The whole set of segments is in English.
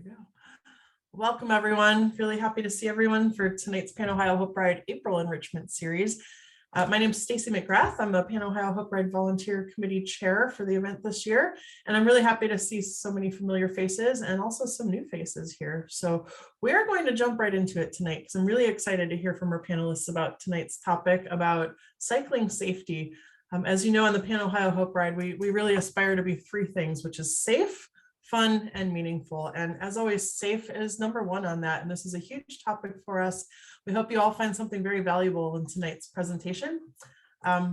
we go. Welcome, everyone. Really happy to see everyone for tonight's Pan Ohio Hope Ride April Enrichment Series. My name is Stacy McGrath. I'm the Pan Ohio Hope Ride Volunteer Committee Chair for the event this year, and I'm really happy to see so many familiar faces and also some new faces here. So we're going to jump right into it tonight because I'm really excited to hear from our panelists about tonight's topic about cycling safety. As you know, on the Pan Ohio Hope Ride, we really aspire to be three things, which is safe, fun, and meaningful. And as always, safe is number one on that. And this is a huge topic for us. We hope you all find something very valuable in tonight's presentation.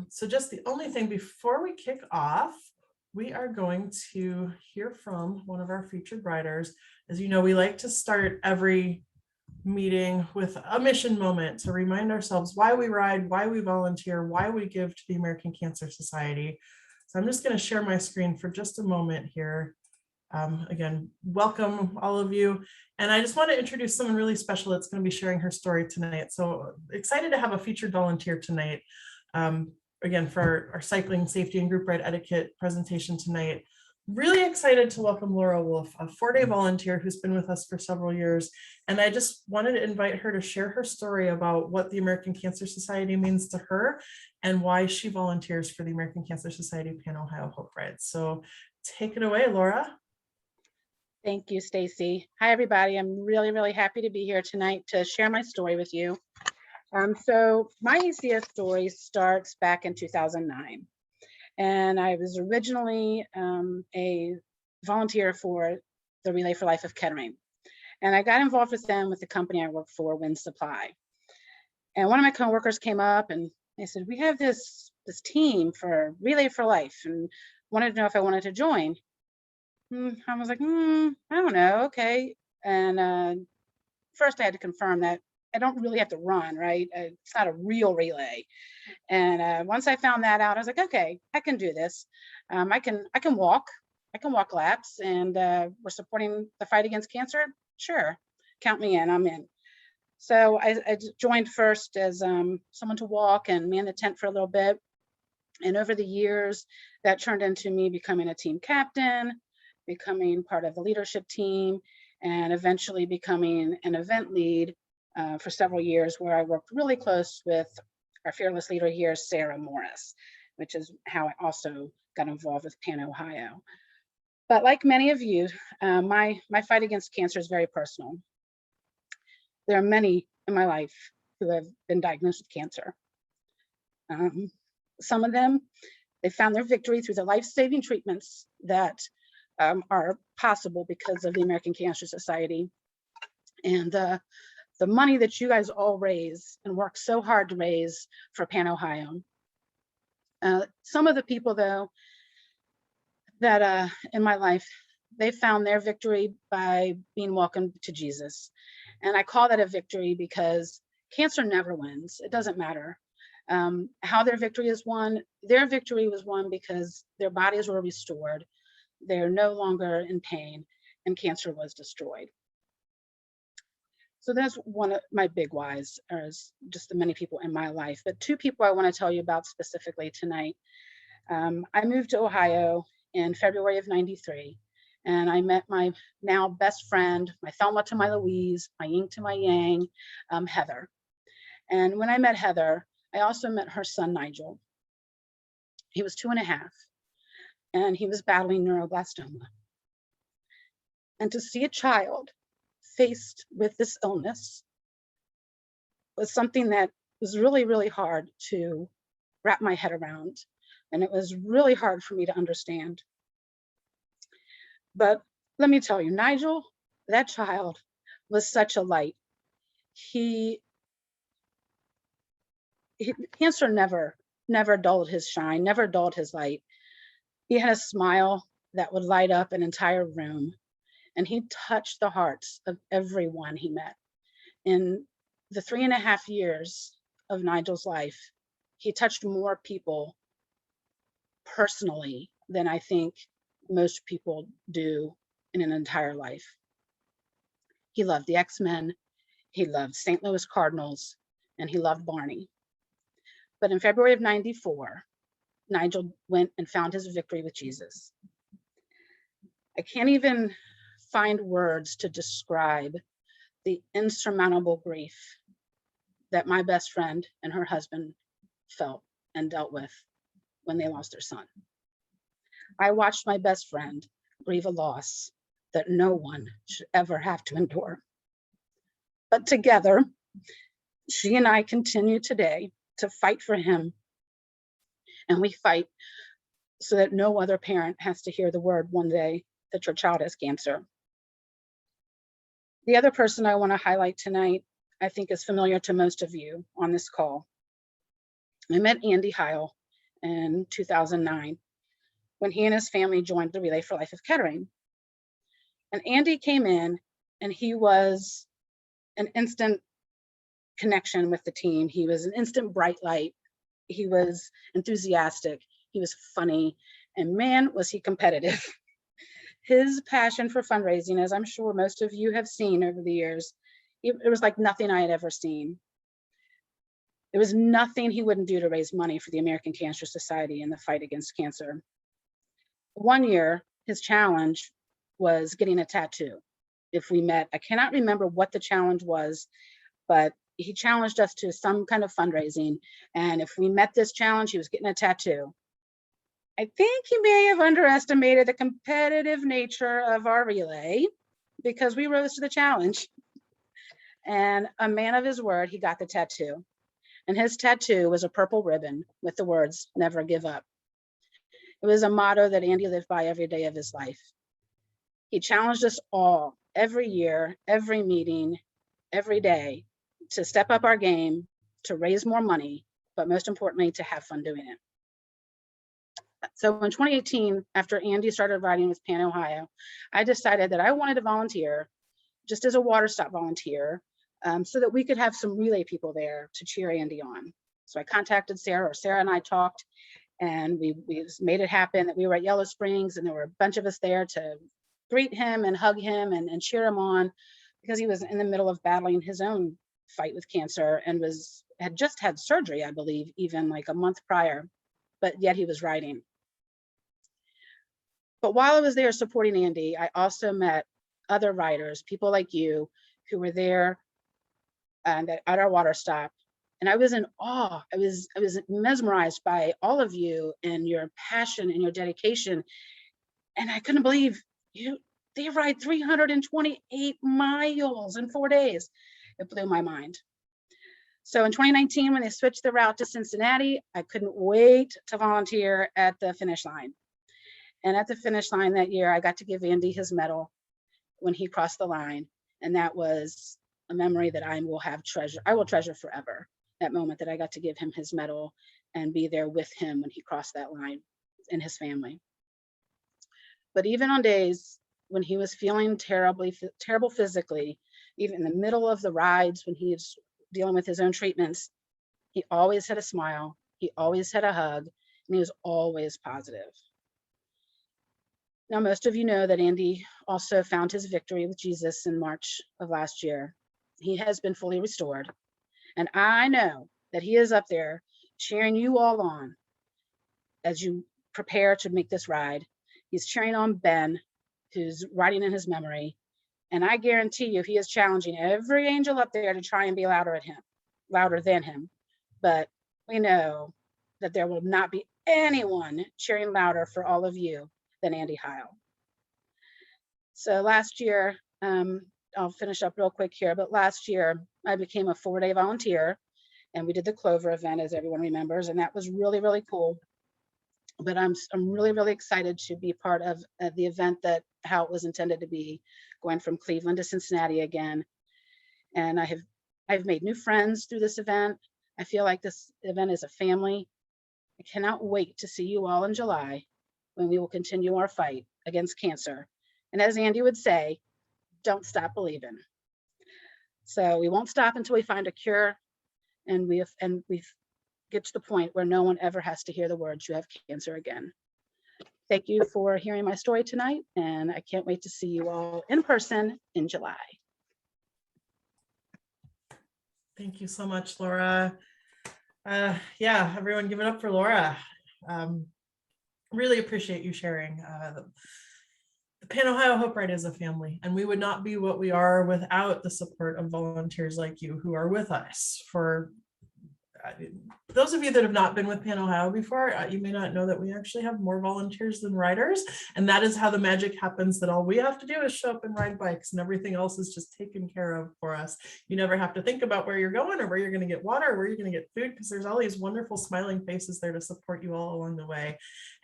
So just the only thing before we kick off, we are going to hear from one of our featured riders. As you know, we like to start every meeting with a mission moment to remind ourselves why we ride, why we volunteer, why we give to the American Cancer Society. So I'm just going to share my screen for just a moment here. Again, welcome all of you. And I just want to introduce someone really special that's going to be sharing her story tonight. So excited to have a featured volunteer tonight. Again, for our cycling safety and group ride etiquette presentation tonight. Really excited to welcome Laura Wolf, a 4-day volunteer who's been with us for several years. And I just wanted to invite her to share her story about what the American Cancer Society means to her and why she volunteers for the American Cancer Society Pan Ohio Hope Ride. So take it away, Laura. Thank you, Stacy. Hi, everybody. I'm really happy to be here tonight to share my story with you. So my ACS story starts back in 2009. And I was originally a volunteer for the Relay for Life of Kettering. And I got involved with them with the company I work for, Wind Supply. And one of my coworkers came up and they said, we have this team for Relay for Life and wanted to know if I wanted to join. I was like, I don't know, okay. And first I had to confirm that I don't really have to run, right? It's not a real relay. And once I found that out, I was like, okay, I can do this. I can walk laps, and we're supporting the fight against cancer. Sure, count me in, I'm in. So I joined first as someone to walk and man the tent for a little bit. And over the years, that turned into me becoming a team captain, becoming part of the leadership team, and eventually becoming an event lead for several years, where I worked really close with our fearless leader here, Sarah Morris, which is how I also got involved with Pan Ohio. But like many of you, my fight against cancer is very personal. There are many in my life who have been diagnosed with cancer. Some of them, they found their victory through the life-saving treatments that are possible because of the American Cancer Society. And the money that you guys all raise and work so hard to raise for Pan Ohio. Some of the people, though, that in my life, they found their victory by being welcomed to Jesus. And I call that a victory because cancer never wins. It doesn't matter how their victory is won. Their victory was won because their bodies were restored. They're no longer in pain, and cancer was destroyed. So that's one of my big whys, or just the many people in my life. But two people I want to tell you about specifically tonight. I moved to Ohio in February of '93, and I met my now best friend, my Thelma to my Louise, my yin to my yang, Heather. And when I met Heather, I also met her son, Nigel. He was 2.5, and he was battling neuroblastoma. And to see a child faced with this illness was something that was really hard to wrap my head around. And it was really hard for me to understand. But let me tell you, Nigel, that child was such a light. Cancer never dulled his shine, never dulled his light. He had a smile that would light up an entire room. And he touched the hearts of everyone he met. In the 3.5 years of Nigel's life, he touched more people personally than I think most people do in an entire life. He loved the X-Men, he loved St. Louis Cardinals, and he loved Barney. But in February of '94, Nigel went and found his victory with Jesus. I can't even find words to describe the insurmountable grief that my best friend and her husband felt and dealt with when they lost their son. I watched my best friend grieve a loss that no one should ever have to endure. But together, she and I continue today to fight for him. And we fight so that no other parent has to hear the word one day that your child has cancer. The other person I want to highlight tonight, I think is familiar to most of you on this call. I met Andy Heil in 2009 when he and his family joined the Relay for Life of Kettering. And Andy came in and he was an instant connection with the team. He was an instant bright light. He was enthusiastic. He was funny. And man, was he competitive. His passion for fundraising, as I'm sure most of you have seen over the years, it was like nothing I had ever seen. There was nothing he wouldn't do to raise money for the American Cancer Society in the fight against cancer. One year, his challenge was getting a tattoo. If we met, I cannot remember what the challenge was, but he challenged us to some kind of fundraising. And if we met this challenge, he was getting a tattoo. I think he may have underestimated the competitive nature of our relay because we rose to the challenge. And a man of his word, he got the tattoo. And his tattoo was a purple ribbon with the words, "Never give up." It was a motto that Andy lived by every day of his life. He challenged us all every year, every meeting, every day to step up our game, to raise more money, but most importantly, to have fun doing it. So in 2018, after Andy started riding with Pan Ohio, I decided that I wanted to volunteer just as a water stop volunteer so that we could have some relay people there to cheer Andy on. So I contacted Sarah, or Sarah and I talked, and we just made it happen that we were at Yellow Springs and there were a bunch of us there to greet him and hug him and cheer him on because he was in the middle of battling his own fight with cancer and had just had surgery, I believe, even like a month prior, but yet he was riding. But while I was there supporting Andy, I also met other riders, people like you, who were there at our water stop. And I was in awe. I was mesmerized by all of you and your passion and your dedication. And I couldn't believe they ride 328 miles in 4 days. It blew my mind. So in 2019, when they switched the route to Cincinnati, I couldn't wait to volunteer at the finish line. And at the finish line that year, I got to give Andy his medal when he crossed the line. And that was a memory that I will treasure forever. That moment that I got to give him his medal and be there with him when he crossed that line and his family. But even on days when he was feeling terrible physically, even in the middle of the rides when he was dealing with his own treatments, he always had a smile, he always had a hug, and he was always positive. Now, most of you know that Andy also found his victory with Jesus in March of last year. He has been fully restored. And I know that he is up there cheering you all on as you prepare to make this ride. He's cheering on Ben, who's riding in his memory. And I guarantee you, he is challenging every angel up there to try and be louder than him. But we know that there will not be anyone cheering louder for all of you than Andy Heil. So last year, I'll finish up real quick here, but last year I became a 4-day volunteer and we did the Clover event, as everyone remembers, and that was really, really cool. But I'm really, really excited to be part of the event how it was intended to be, going from Cleveland to Cincinnati again. And I've made new friends through this event. I feel like this event is a family. I cannot wait to see you all in July when we will continue our fight against cancer. And as Andy would say, don't stop believing. So we won't stop until we find a cure and we get to the point where no one ever has to hear the words, "You have cancer" again. Thank you for hearing my story tonight, and I can't wait to see you all in person in July. Thank you so much, Laura. Yeah, everyone give it up for Laura. Really appreciate you sharing the Pan Ohio Hope Ride is a family, and we would not be what we are without the support of volunteers like you who are with us. For those of you that have not been with Pan Ohio before, you may not know that we actually have more volunteers than riders, and that is how the magic happens, that all we have to do is show up and ride bikes, and everything else is just taken care of for us. You never have to think about where you're going or where you're going to get water or where you're going to get food, because there's all these wonderful smiling faces there to support you all along the way.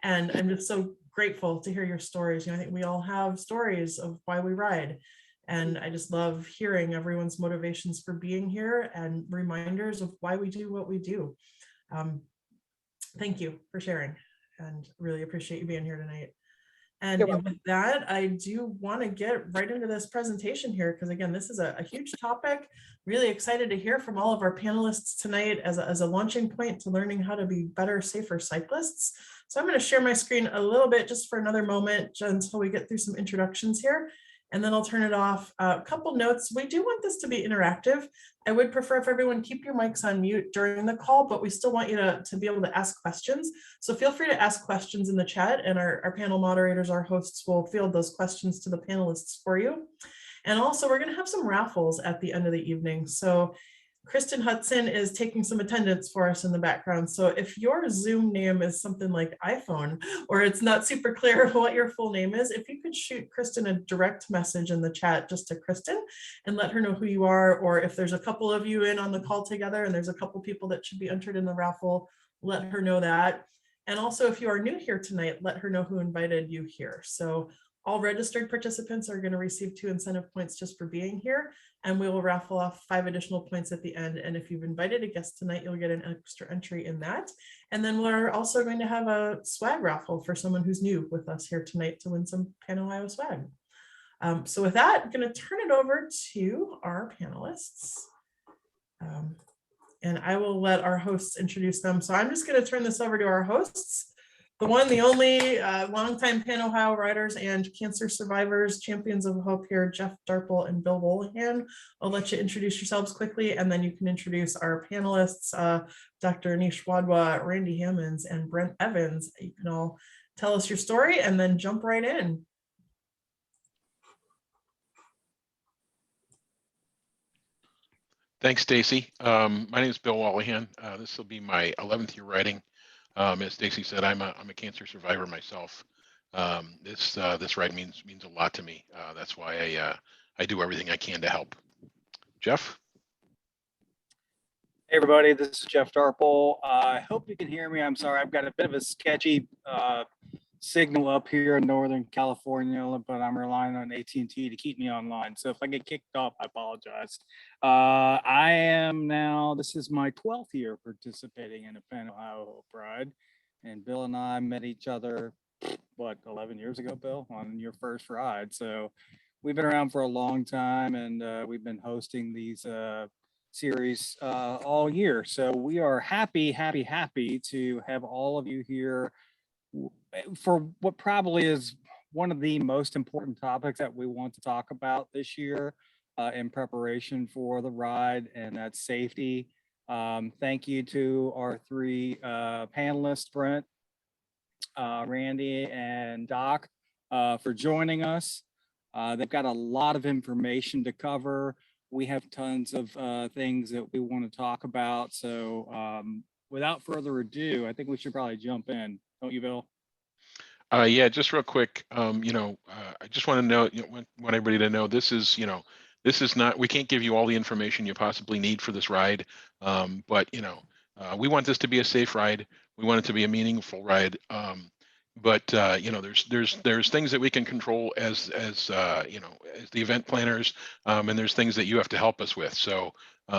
And I'm just so grateful to hear your stories. I think we all have stories of why we ride. And I just love hearing everyone's motivations for being here and reminders of why we do what we do. Thank you for sharing, and really appreciate you being here tonight. And with that, I do want to get right into this presentation here, because again, this is a huge topic. Really excited to hear from all of our panelists tonight as a launching point to learning how to be better, safer cyclists. So I'm going to share my screen a little bit just for another moment until we get through some introductions here. And then I'll turn it off. A couple notes. We do want this to be interactive. I would prefer if everyone keep your mics on mute during the call, but we still want you to be able to ask questions. So feel free to ask questions in the chat, and our panel moderators, our hosts, will field those questions to the panelists for you. And also, we're going to have some raffles at the end of the evening. So Kristen Hudson is taking some attendance for us in the background. So if your Zoom name is something like iPhone, or it's not super clear what your full name is, if you could shoot Kristen a direct message in the chat just to Kristen and let her know who you are, or if there's a couple of you in on the call together and there's a couple people that should be entered in the raffle, let her know that. And also, if you are new here tonight, let her know who invited you here. So all registered participants are going to receive 2 incentive points just for being here, and we will raffle off 5 additional points at the end. And if you've invited a guest tonight, you'll get an extra entry in that. And then we're also going to have a swag raffle for someone who's new with us here tonight to win some Pan Ohio swag. So with that, I'm going to turn it over to our panelists. And I will let our hosts introduce them. So I'm just going to turn this over to our hosts. The one, the only longtime Pan Ohio riders and cancer survivors, champions of hope here, Jeff Darple and Bill Wolahan. I'll let you introduce yourselves quickly, and then you can introduce our panelists, Dr. Anish Wadhwa, Randy Hammons, and Brent Evans. You can all tell us your story and then jump right in. Thanks, Stacy. My name is Bill Wolahan. This will be my 11th year riding. As Stacy said, I'm a cancer survivor myself. This ride means a lot to me. That's why I do everything I can to help. Jeff? Hey everybody, this is Jeff Darple. I hope you can hear me. I'm sorry, I've got a bit of a sketchy signal up here in Northern California, but I'm relying on AT&T to keep me online. So if I get kicked off, I apologize. I am now, this is my 12th year participating in a Pan Ohio Hope Ride. And Bill and I met each other, what, 11 years ago, Bill, on your first ride. So we've been around for a long time, and we've been hosting these series all year. So we are happy to have all of you here for what probably is one of the most important topics that we want to talk about this year in preparation for the ride, and that's safety. Thank you to our 3 panelists, Brent, Randy, and Doc, for joining us. They've got a lot of information to cover. We have tons of things that we want to talk about. So without further ado, I think we should probably jump in. Don't you, Bill? Yeah, just real quick. I just want to know, want everybody to know this is not, we can't give you all the information you possibly need for this ride. But we want this to be a safe ride. We want it to be a meaningful ride. But there's things that we can control as the event planners, and there's things that you have to help us with. So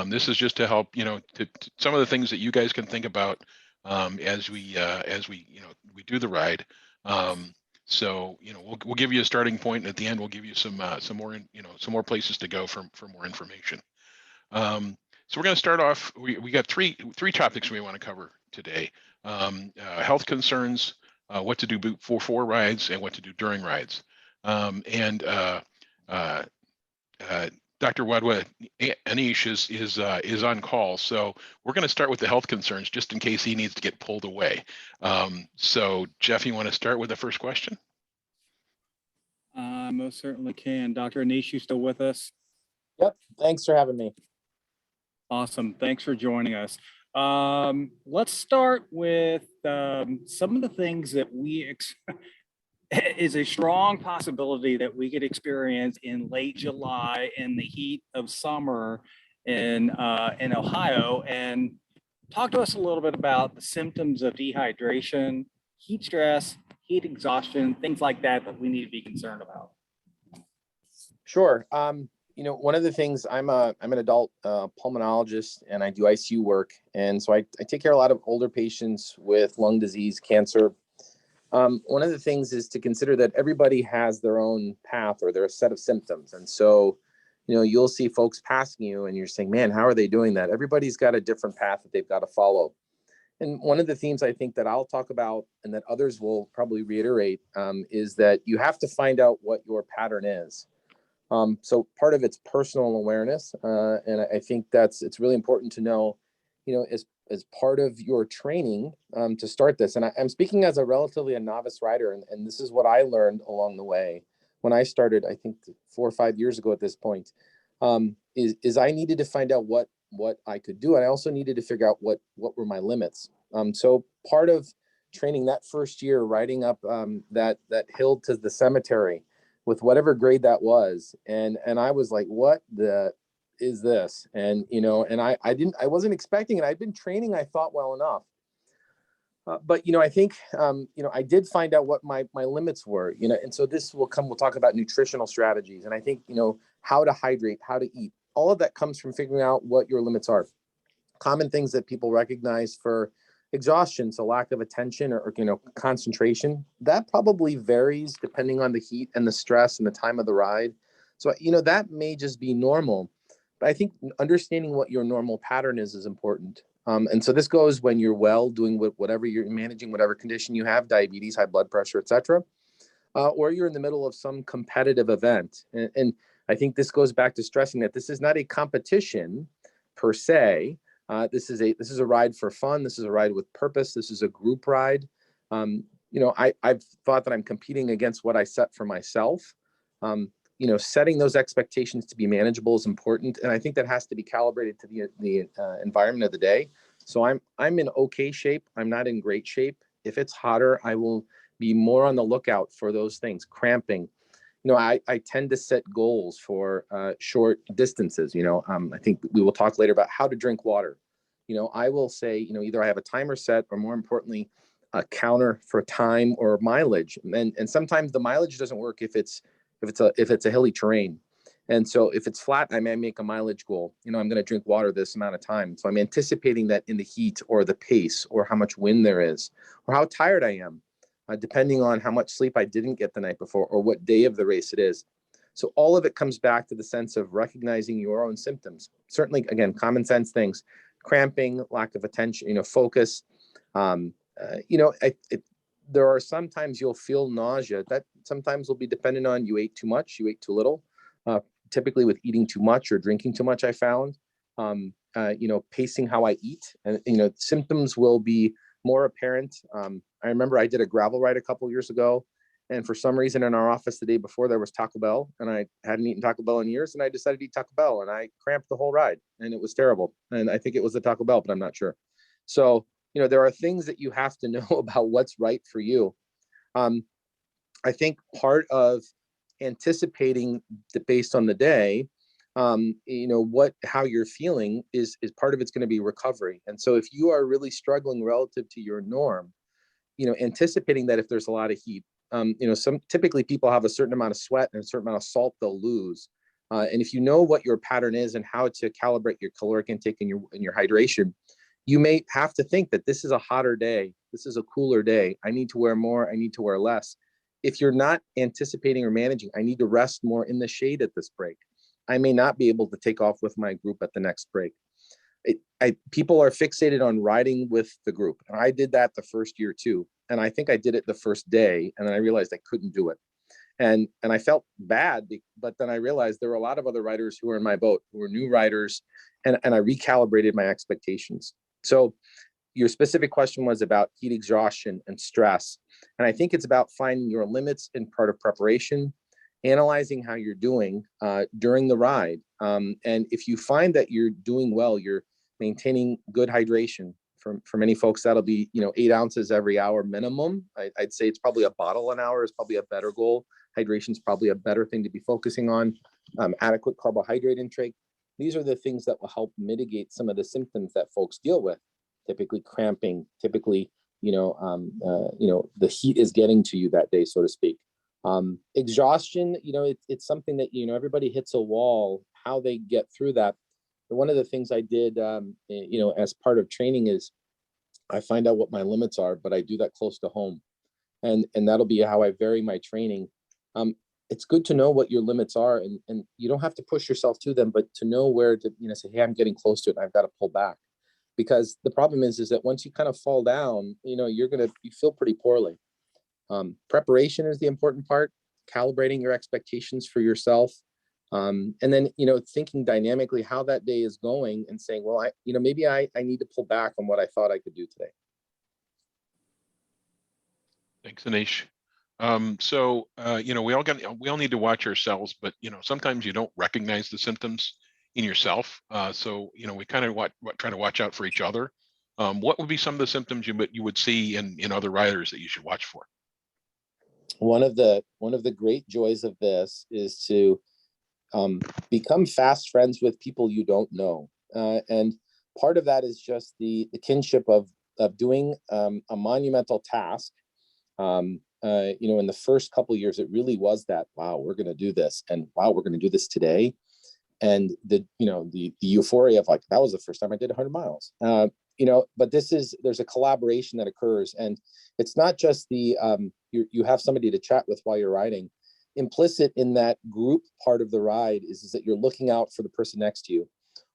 this is just to help, to some of the things that you guys can think about as we do the ride. So we'll give you a starting point, and at the end we'll give you some more places to go for more information. So we're going to start off. We got three topics we want to cover today: health concerns, what to do before rides, and what to do during rides. Dr. Wadhwa, Anish is on call, so we're going to start with the health concerns just in case he needs to get pulled away. So Jeff, you want to start with the first question? Most certainly can. Dr. Anish, you still with us? Yep, thanks for having me. Awesome. Thanks for joining us. Let's start with some of the things that is a strong possibility that we could experience in late July in the heat of summer in Ohio. And talk to us a little bit about the symptoms of dehydration, heat stress, heat exhaustion, things like that that we need to be concerned about. Sure. One of the things I'm an adult pulmonologist, and I do ICU work, and so I take care of a lot of older patients with lung disease, cancer. One of the things is to consider that everybody has their own path or their set of symptoms, and so you'll see folks passing you, and you're saying, "Man, how are they doing that?" Everybody's got a different path that they've got to follow. And one of the themes I think that I'll talk about and that others will probably reiterate is that you have to find out what your pattern is. So part of it's personal awareness, and I think it's really important to know, as part of your training to start this. And I'm speaking as a relatively novice rider, and this is what I learned along the way when I started, I think 4 or 5 years ago at this point, is I needed to find out what I could do. And I also needed to figure out what were my limits. So part of training that first year, riding up that hill to the cemetery with whatever grade that was, and I was like, what is this? And I wasn't expecting it. I'd been training, I thought, well enough. But I think I did find out what my limits were, and so we'll talk about nutritional strategies. And I think how to hydrate, how to eat, all of that comes from figuring out what your limits are. Common things that people recognize for exhaustion, so lack of attention or concentration, that probably varies depending on the heat and the stress and the time of the ride. So that may just be normal, but I think understanding what your normal pattern is important. And so this goes when you're well, doing whatever you're managing, whatever condition you have, diabetes, high blood pressure, etc., or you're in the middle of some competitive event. And I think this goes back to stressing that this is not a competition per se. This is a ride for fun. This is a ride with purpose. This is a group ride. I've thought that I'm competing against what I set for myself. Setting those expectations to be manageable is important, and I think that has to be calibrated to the environment of the day. So I'm in okay shape. I'm not in great shape. If it's hotter, I will be more on the lookout for those things. Cramping. I tend to set goals for short distances. I think we will talk later about how to drink water. I will say, either I have a timer set, or more importantly, a counter for time or mileage. And sometimes the mileage doesn't work if it's a hilly terrain. And so if it's flat, I may make a mileage goal. I'm going to drink water this amount of time. So I'm anticipating that in the heat or the pace or how much wind there is or how tired I am. Depending on how much sleep I didn't get the night before or what day of the race it is. So all of it comes back to the sense of recognizing your own symptoms. Certainly, again, common sense things, cramping, lack of attention, focus. There are sometimes you'll feel nausea. That sometimes will be dependent on you ate too much, you ate too little. Typically with eating too much or drinking too much, I found, pacing how I eat. And, symptoms will be more apparent. I remember I did a gravel ride a couple years ago, and for some reason in our office the day before there was Taco Bell, and I hadn't eaten Taco Bell in years, and I decided to eat Taco Bell, and I cramped the whole ride, and it was terrible. And I think it was the Taco Bell, but I'm not sure. So, there are things that you have to know about what's right for you. I think part of anticipating based on the day, how you're feeling is part of it's going to be recovery. And so if you are really struggling relative to your norm, anticipating that if there's a lot of heat, typically people have a certain amount of sweat and a certain amount of salt they'll lose. And if you know what your pattern is and how to calibrate your caloric intake and your hydration, you may have to think that this is a hotter day. This is a cooler day. I need to wear more. I need to wear less. If you're not anticipating or managing, I need to rest more in the shade at this break. I may not be able to take off with my group at the next break. People are fixated on riding with the group. And I did that the first year too. And I think I did it the first day, and then I realized I couldn't do it. And I felt bad, but then I realized there were a lot of other riders who were in my boat, who were new riders, and I recalibrated my expectations. So your specific question was about heat exhaustion and stress. And I think it's about finding your limits in part of preparation. analyzing how you're doing during the ride. And if you find that you're doing well, you're maintaining good hydration. For many folks, that'll be 8 ounces every hour minimum. I'd say it's probably a bottle an hour is probably a better goal. Hydration is probably a better thing to be focusing on. Adequate carbohydrate intake. These are the things that will help mitigate some of the symptoms that folks deal with. Typically cramping. Typically, the heat is getting to you that day, so to speak. Exhaustion. It's something that everybody hits a wall. How they get through that. One of the things I did, as part of training is I find out what my limits are, but I do that close to home. And that'll be how I vary my training. It's good to know what your limits are, and you don't have to push yourself to them, but to know where to, say, hey, I'm getting close to it, and I've got to pull back. Because the problem is that once you kind of fall down, you feel pretty poorly. Preparation is the important part, calibrating your expectations for yourself. And then, thinking dynamically how that day is going and saying, well, maybe I need to pull back on what I thought I could do today. Thanks, Anish. We all need to watch ourselves, but, sometimes you don't recognize the symptoms in yourself. We kind of try to watch out for each other. What would be some of the symptoms you would see in other riders that you should watch for? One of the great joys of this is to become fast friends with people you don't know. And part of that is just the kinship of doing a monumental task. In the first couple of years, it really was that, wow, we're going to do this, and wow, we're going to do this today. And the euphoria of like, that was the first time I did 100 miles. But there's a collaboration that occurs, and it's not just you have somebody to chat with while you're riding. Implicit in that group part of the ride is that you're looking out for the person next to you,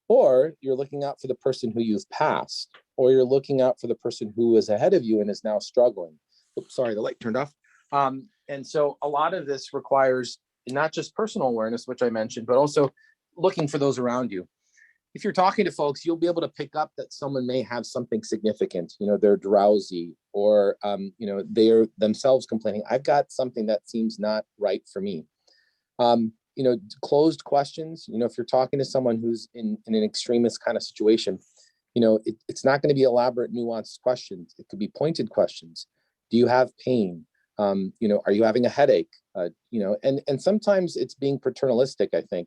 or you're looking out for the person who you've passed, or you're looking out for the person who is ahead of you and is now struggling. Oops, sorry, the light turned off. And so a lot of this requires not just personal awareness, which I mentioned, but also looking for those around you. If you're talking to folks, you'll be able to pick up that someone may have something significant. They're drowsy, or they're themselves complaining, I've got something that seems not right for me. Closed questions. If you're talking to someone who's in an extremist kind of situation, it's not going to be elaborate, nuanced questions. It could be pointed questions. Do you have pain? Are you having a headache? And sometimes it's being paternalistic, I think.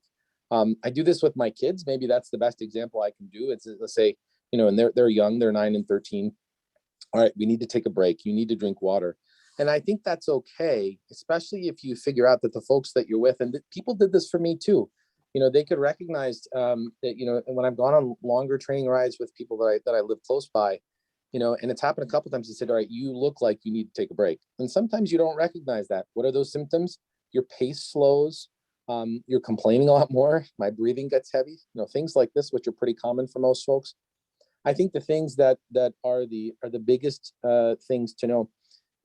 I do this with my kids. Maybe that's the best example I can do. It's, let's say, and they're young, they're 9 and 13. All right, we need to take a break. You need to drink water. And I think that's okay, especially if you figure out that the folks that you're with, and people did this for me too. They could recognize that, and when I've gone on longer training rides with people that I live close by, and it's happened a couple of times, they said, all right, you look like you need to take a break. And sometimes you don't recognize that. What are those symptoms? Your pace slows. You're complaining a lot more. My breathing gets heavy, things like this, which are pretty common for most folks. I think the things that are the biggest things to know.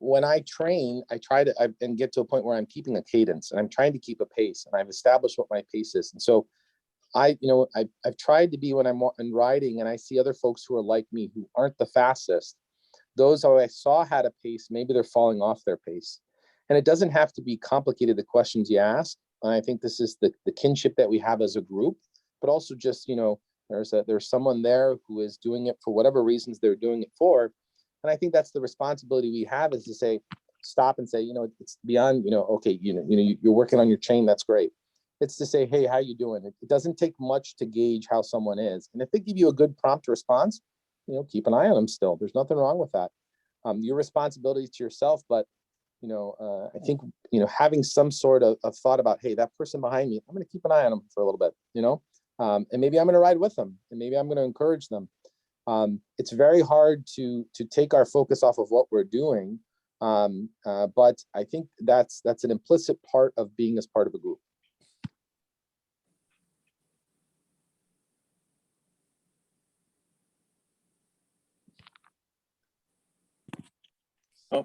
When I train, I try to and get to a point where I'm keeping a cadence, and I'm trying to keep a pace, and I've established what my pace is. And so I've tried to be, when I'm riding and I see other folks who are like me, who aren't the fastest, those who I saw had a pace, maybe they're falling off their pace. And it doesn't have to be complicated, the questions you ask. And I think this is the kinship that we have as a group, but also just, there's someone there who is doing it for whatever reasons they're doing it for. And I think that's the responsibility we have, is to say, stop and say, it's beyond, okay, you're working on your chain. That's great. It's to say, hey, how you doing? It doesn't take much to gauge how someone is. And if they give you a good prompt response, keep an eye on them still. There's nothing wrong with that. Your responsibility to yourself, but I think, having some sort of thought about, hey, that person behind me, I'm going to keep an eye on them for a little bit, and maybe I'm going to ride with them, and maybe I'm going to encourage them. It's very hard to take our focus off of what we're doing. But I think that's an implicit part of being as part of a group. Oh,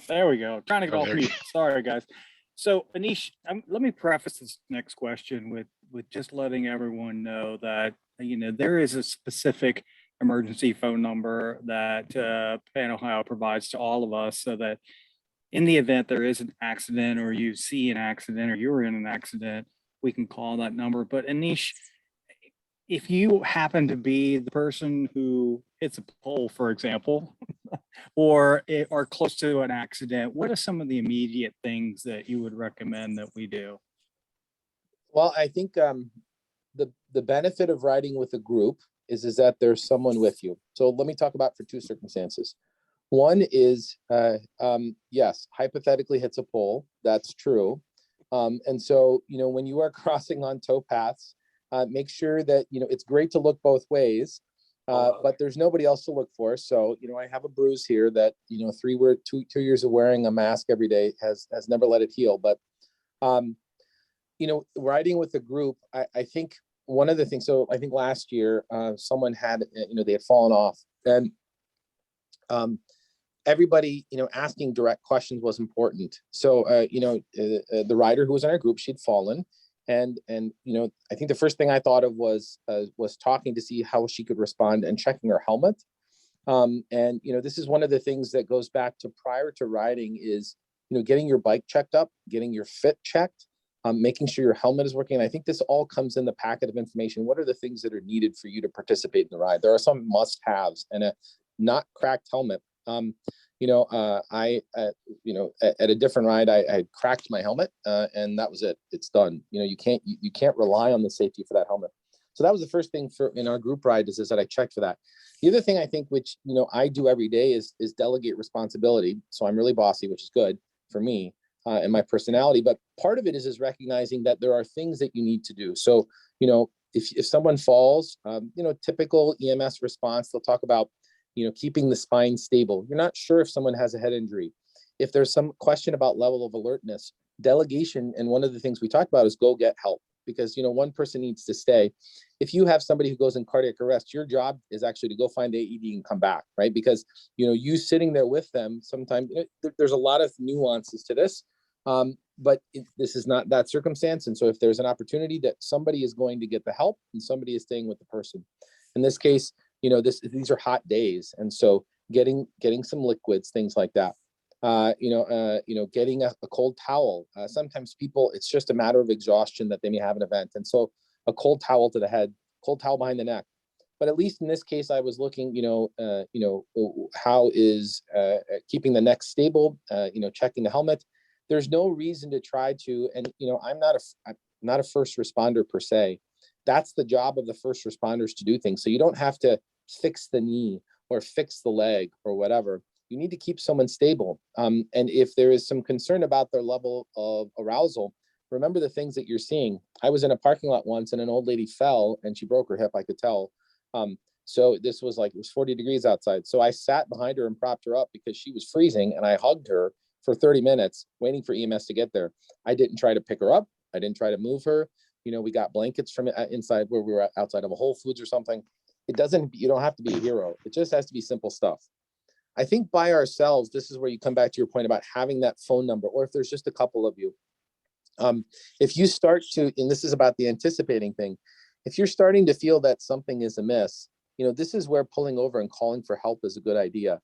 there we go. Trying to get off mute. Sorry, guys. So, Anish, let me preface this next question with just letting everyone know that, there is a specific emergency phone number that Pan Ohio provides to all of us, so that in the event there is an accident or you see an accident or you're in an accident, we can call that number. But Anish, if you happen to be the person who hits a pole, for example, or are close to an accident, what are some of the immediate things that you would recommend that we do? Well, I think the benefit of riding with a group is that there's someone with you. So let me talk about for two circumstances. One is, yes, hypothetically hits a pole. That's true. And so, when you are crossing on tow paths, make sure that, it's great to look both ways, but there's nobody else to look for. So, I have a bruise here that, 2 years of wearing a mask every day has never let it heal. But, riding with a group, I think one of the things, so I think last year, someone had, they had fallen off, and everybody, asking direct questions was important. So, the rider who was in our group, she'd fallen. And I think the first thing I thought of was talking to see how she could respond and checking her helmet. And, this is one of the things that goes back to prior to riding is, getting your bike checked up, getting your fit checked, making sure your helmet is working. And I think this all comes in the packet of information. What are the things that are needed for you to participate in the ride? There are some must-haves, and a not cracked helmet. At a different ride, I cracked my helmet, and that was it. It's done. You can't rely on the safety for that helmet. So that was the first thing in our group ride is that I checked for that. The other thing I think, which, I do every day is delegate responsibility. So I'm really bossy, which is good for me and my personality. But part of it is recognizing that there are things that you need to do. So, if someone falls, typical EMS response, they'll talk about, keeping the spine stable. You're not sure if someone has a head injury. If there's some question about level of alertness, delegation, and one of the things we talked about is go get help, because, one person needs to stay. If you have somebody who goes in cardiac arrest, your job is actually to go find AED and come back, right? Because, you sitting there with them, sometimes there's a lot of nuances to this, but this is not that circumstance. And so if there's an opportunity that somebody is going to get the help and somebody is staying with the person, in this case, these are hot days. And so getting some liquids, things like that, getting a cold towel. Sometimes people, it's just a matter of exhaustion that they may have an event. And so a cold towel to the head, cold towel behind the neck. But at least in this case, I was looking, how is keeping the neck stable, checking the helmet. There's no reason to try to, and, I'm not a first responder per se. That's the job of the first responders to do things. So you don't have to fix the knee or fix the leg or whatever. You need to keep someone stable. And if there is some concern about their level of arousal, remember the things that you're seeing. I was in a parking lot once and an old lady fell and she broke her hip, I could tell. So this was it was 40 degrees outside. So I sat behind her and propped her up because she was freezing, and I hugged her for 30 minutes waiting for EMS to get there. I didn't try to pick her up. I didn't try to move her. We got blankets from inside where we were outside of a Whole Foods or something. You don't have to be a hero. It just has to be simple stuff. I think by ourselves, this is where you come back to your point about having that phone number, or if there's just a couple of you. If you start to, and this is about the anticipating thing, if you're starting to feel that something is amiss, this is where pulling over and calling for help is a good idea.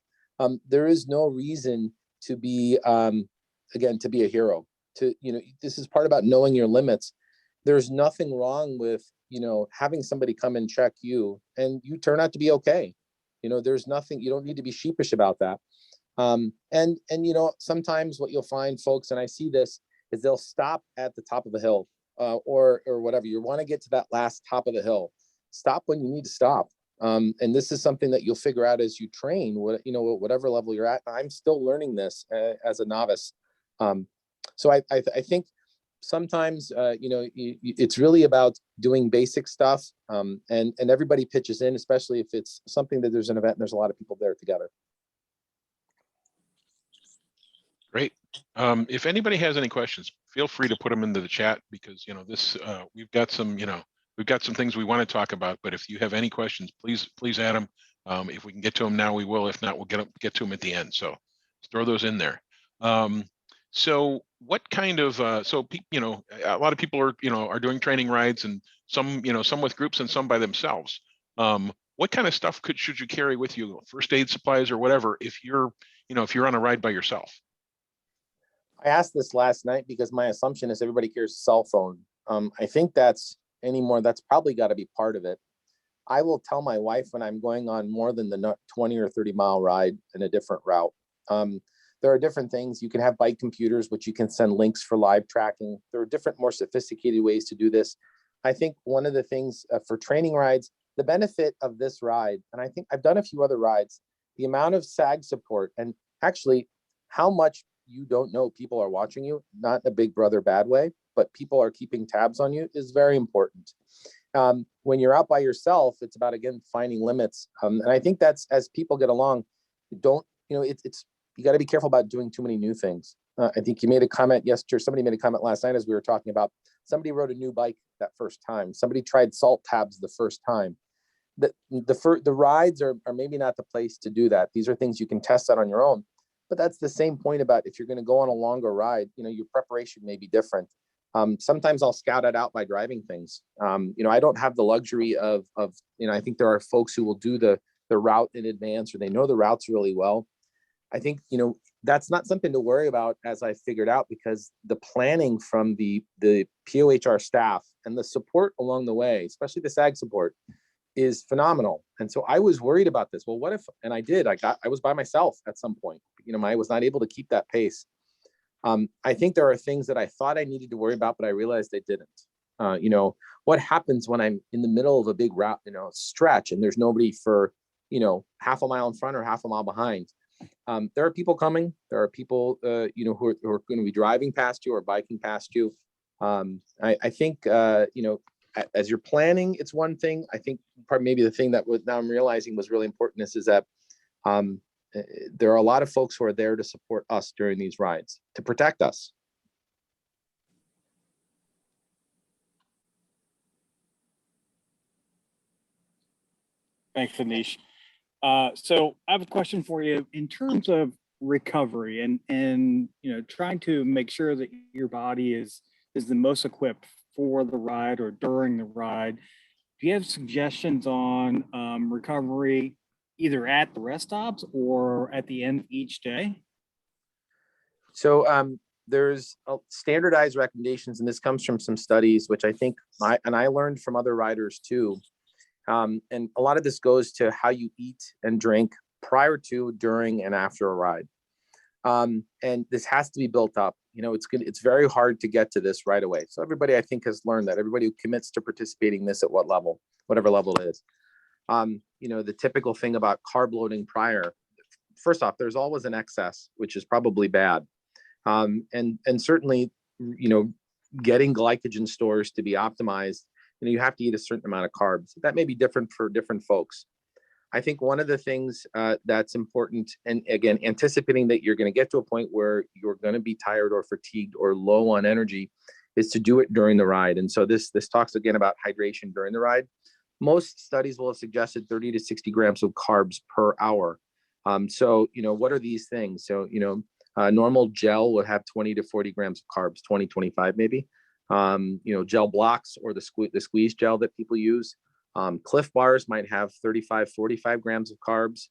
There is no reason to be, to be a hero. This is part about knowing your limits. There's nothing wrong with, having somebody come and check you and you turn out to be okay. There's nothing, you don't need to be sheepish about that. And sometimes what you'll find, folks, and I see this, is they'll stop at the top of a hill or whatever. You want to get to that last top of the hill. Stop when you need to stop. And this is something that you'll figure out as you train, whatever level you're at. I'm still learning this as a novice. So I think sometimes, it's really about doing basic stuff, and everybody pitches in, especially if it's something that there's an event and there's a lot of people there together. Great. If anybody has any questions, feel free to put them into the chat, because, we've got some things we want to talk about, but if you have any questions, please add them. If we can get to them now, we will. If not, we'll get to them at the end. So throw those in there. So what kind of, a lot of people are doing training rides, and some with groups and some by themselves. What kind of stuff should you carry with you? First aid supplies or whatever, if you're on a ride by yourself? I asked this last night because my assumption is everybody carries a cell phone. I think that's probably got to be part of it. I will tell my wife when I'm going on more than the 20 or 30 mile ride in a different route. There are different things. You can have bike computers, which you can send links for live tracking. There are different, more sophisticated ways to do this. I think one of the things for training rides, the benefit of this ride, and I think I've done a few other rides, the amount of SAG support and actually how much you don't know people are watching you, not in a big brother bad way, but people are keeping tabs on you is very important. When you're out by yourself, it's about, again, finding limits. And I think that's, as people get along, you got to be careful about doing too many new things. I think you made a comment yesterday, somebody made a comment last night as we were talking about, somebody rode a new bike that first time. Somebody tried salt tabs the first time. The rides are maybe not the place to do that. These are things you can test out on your own. But that's the same point about if you're going to go on a longer ride, your preparation may be different. Sometimes I'll scout it out by driving things. I don't have the luxury of I think there are folks who will do the route in advance, or they know the routes really well. I think, that's not something to worry about, as I figured out, because the planning from the POHR staff and the support along the way, especially the SAG support, is phenomenal. And so I was worried about this. Well, what if, and I was by myself at some point, I was not able to keep that pace. I think there are things that I thought I needed to worry about, but I realized I didn't. What happens when I'm in the middle of a big route, stretch, and there's nobody for, half a mile in front or half a mile behind. There are people coming. There are people, who are going to be driving past you or biking past you. I think, as you're planning, it's one thing. I think maybe the thing that now I'm realizing was really important is that there are a lot of folks who are there to support us during these rides, to protect us. Thanks, Anish. So I have a question for you in terms of recovery and trying to make sure that your body is the most equipped for the ride or during the ride. Do you have suggestions on recovery either at the rest stops or at the end of each day? So there's standardized recommendations, and this comes from some studies, which I think I learned from other riders too. And a lot of this goes to how you eat and drink prior to, during, and after a ride. And this has to be built up. It's very hard to get to this right away. So everybody, I think, has learned that. Everybody who commits to participating in this at whatever level it is. The typical thing about carb loading prior, first off, there's always an excess, which is probably bad. And certainly, getting glycogen stores to be optimized, you have to eat a certain amount of carbs. That may be different for different folks. I think one of the things that's important, and again, anticipating that you're going to get to a point where you're going to be tired or fatigued or low on energy, is to do it during the ride. And so this talks again about hydration during the ride. Most studies will have suggested 30 to 60 grams of carbs per hour. So, what are these things? So, normal gel would have 20 to 40 grams of carbs, 20, 25 maybe. Gel blocks or the squeeze gel that people use. Cliff bars might have 35, 45 grams of carbs.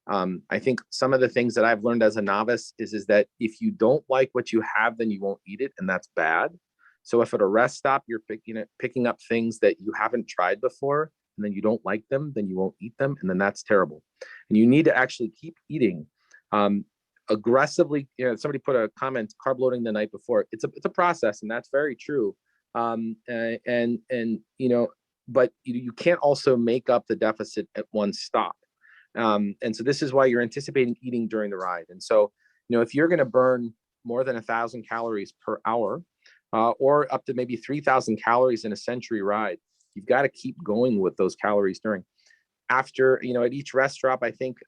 I think some of the things that I've learned as a novice is that if you don't like what you have, then you won't eat it, and that's bad. So if at a rest stop, you're picking up things that you haven't tried before, and then you don't like them, then you won't eat them, and then that's terrible. And you need to actually keep eating aggressively. Somebody put a comment, carb loading the night before. It's a process, and that's very true. But you can't also make up the deficit at one stop. And so this is why you're anticipating eating during the ride. And so, if you're going to burn more than 1,000 calories per hour, or up to maybe 3,000 calories in a century ride, you've got to keep going with those calories during. After, at each rest stop, I think,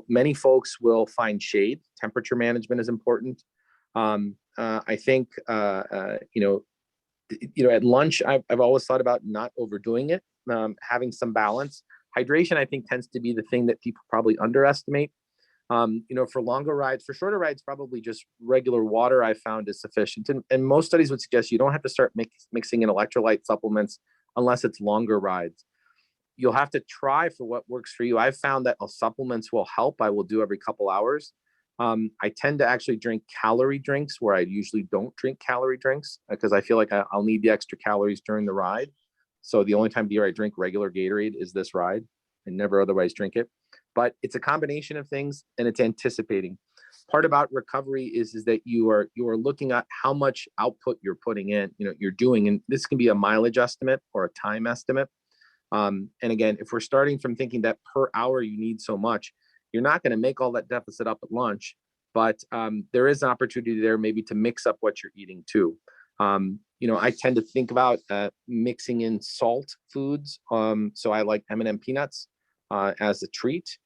many folks will find shade. Temperature management is important. I think, at lunch, I've always thought about not overdoing it, having some balance. Hydration, I think, tends to be the thing that people probably underestimate. For longer rides, for shorter rides, probably just regular water I found is sufficient. And most studies would suggest you don't have to start mixing in electrolyte supplements unless it's longer rides. You'll have to try for what works for you. I've found that supplements will help. I will do every couple hours. I tend to actually drink calorie drinks where I usually don't drink calorie drinks because I feel like I'll need the extra calories during the ride. So the only time of year I drink regular Gatorade is this ride and never otherwise drink it. But it's a combination of things and it's anticipating. Part about recovery is that you are looking at how much output you're putting in, you're doing, and this can be a mileage estimate or a time estimate. And again, if we're starting from thinking that per hour you need so much, you're not going to make all that deficit up at lunch, but there is an opportunity there maybe to mix up what you're eating too. I tend to think about mixing in salt foods. So I like M&M peanuts as a treat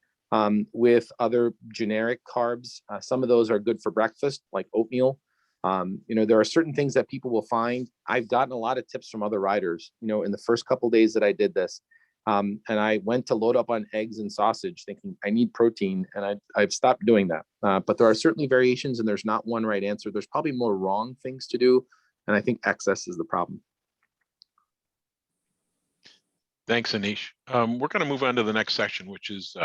with other generic carbs. Some of those are good for breakfast, like oatmeal. There are certain things that people will find. I've gotten a lot of tips from other riders, in the first couple of days that I did this. And I went to load up on eggs and sausage thinking I need protein, and I've stopped doing that. But there are certainly variations and there's not one right answer. There's probably more wrong things to do. And I think excess is the problem. Thanks, Anish. We're going to move on to the next section, which is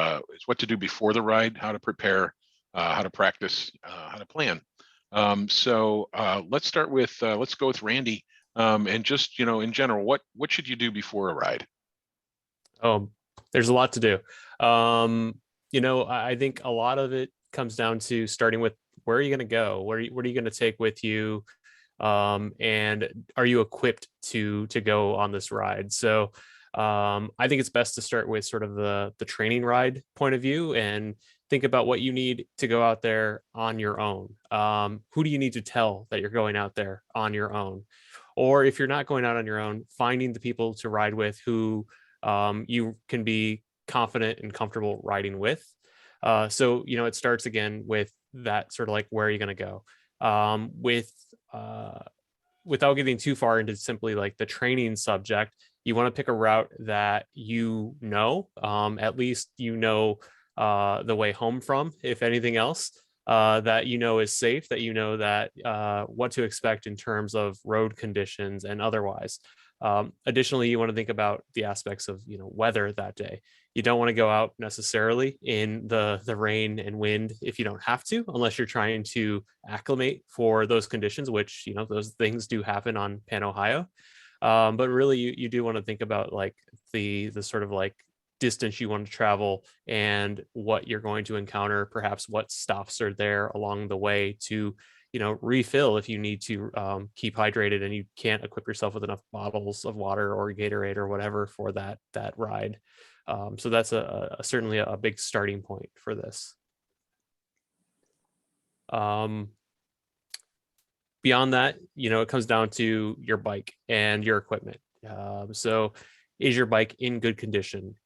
what to do before the ride, how to prepare, how to practice, how to plan. So let's start with, let's go with Randy. And just, in general, what should you do before a ride? There's a lot to do. I think a lot of it comes down to starting with where are you going to go? What are you going to take with you? And are you equipped to go on this ride? So I think it's best to start with sort of the training ride point of view and think about what you need to go out there on your own. Who do you need to tell that you're going out there on your own? Or if you're not going out on your own, finding the people to ride with who you can be confident and comfortable riding with. So, it starts again with that sort of like, where are you going to go? Without getting too far into simply like the training subject, you want to pick a route that at least the way home from, if anything else, that is safe, that that what to expect in terms of road conditions and otherwise. Additionally, you want to think about the aspects of weather that day. You don't want to go out necessarily in the rain and wind if you don't have to, unless you're trying to acclimate for those conditions, which those things do happen on Pan Ohio. But really, you do want to think about like the sort of like distance you want to travel and what you're going to encounter, perhaps what stops are there along the way to refill if you need to keep hydrated and you can't equip yourself with enough bottles of water or Gatorade or whatever for that ride. So that's certainly a big starting point for this. Beyond that, it comes down to your bike and your equipment. So is your bike in good condition?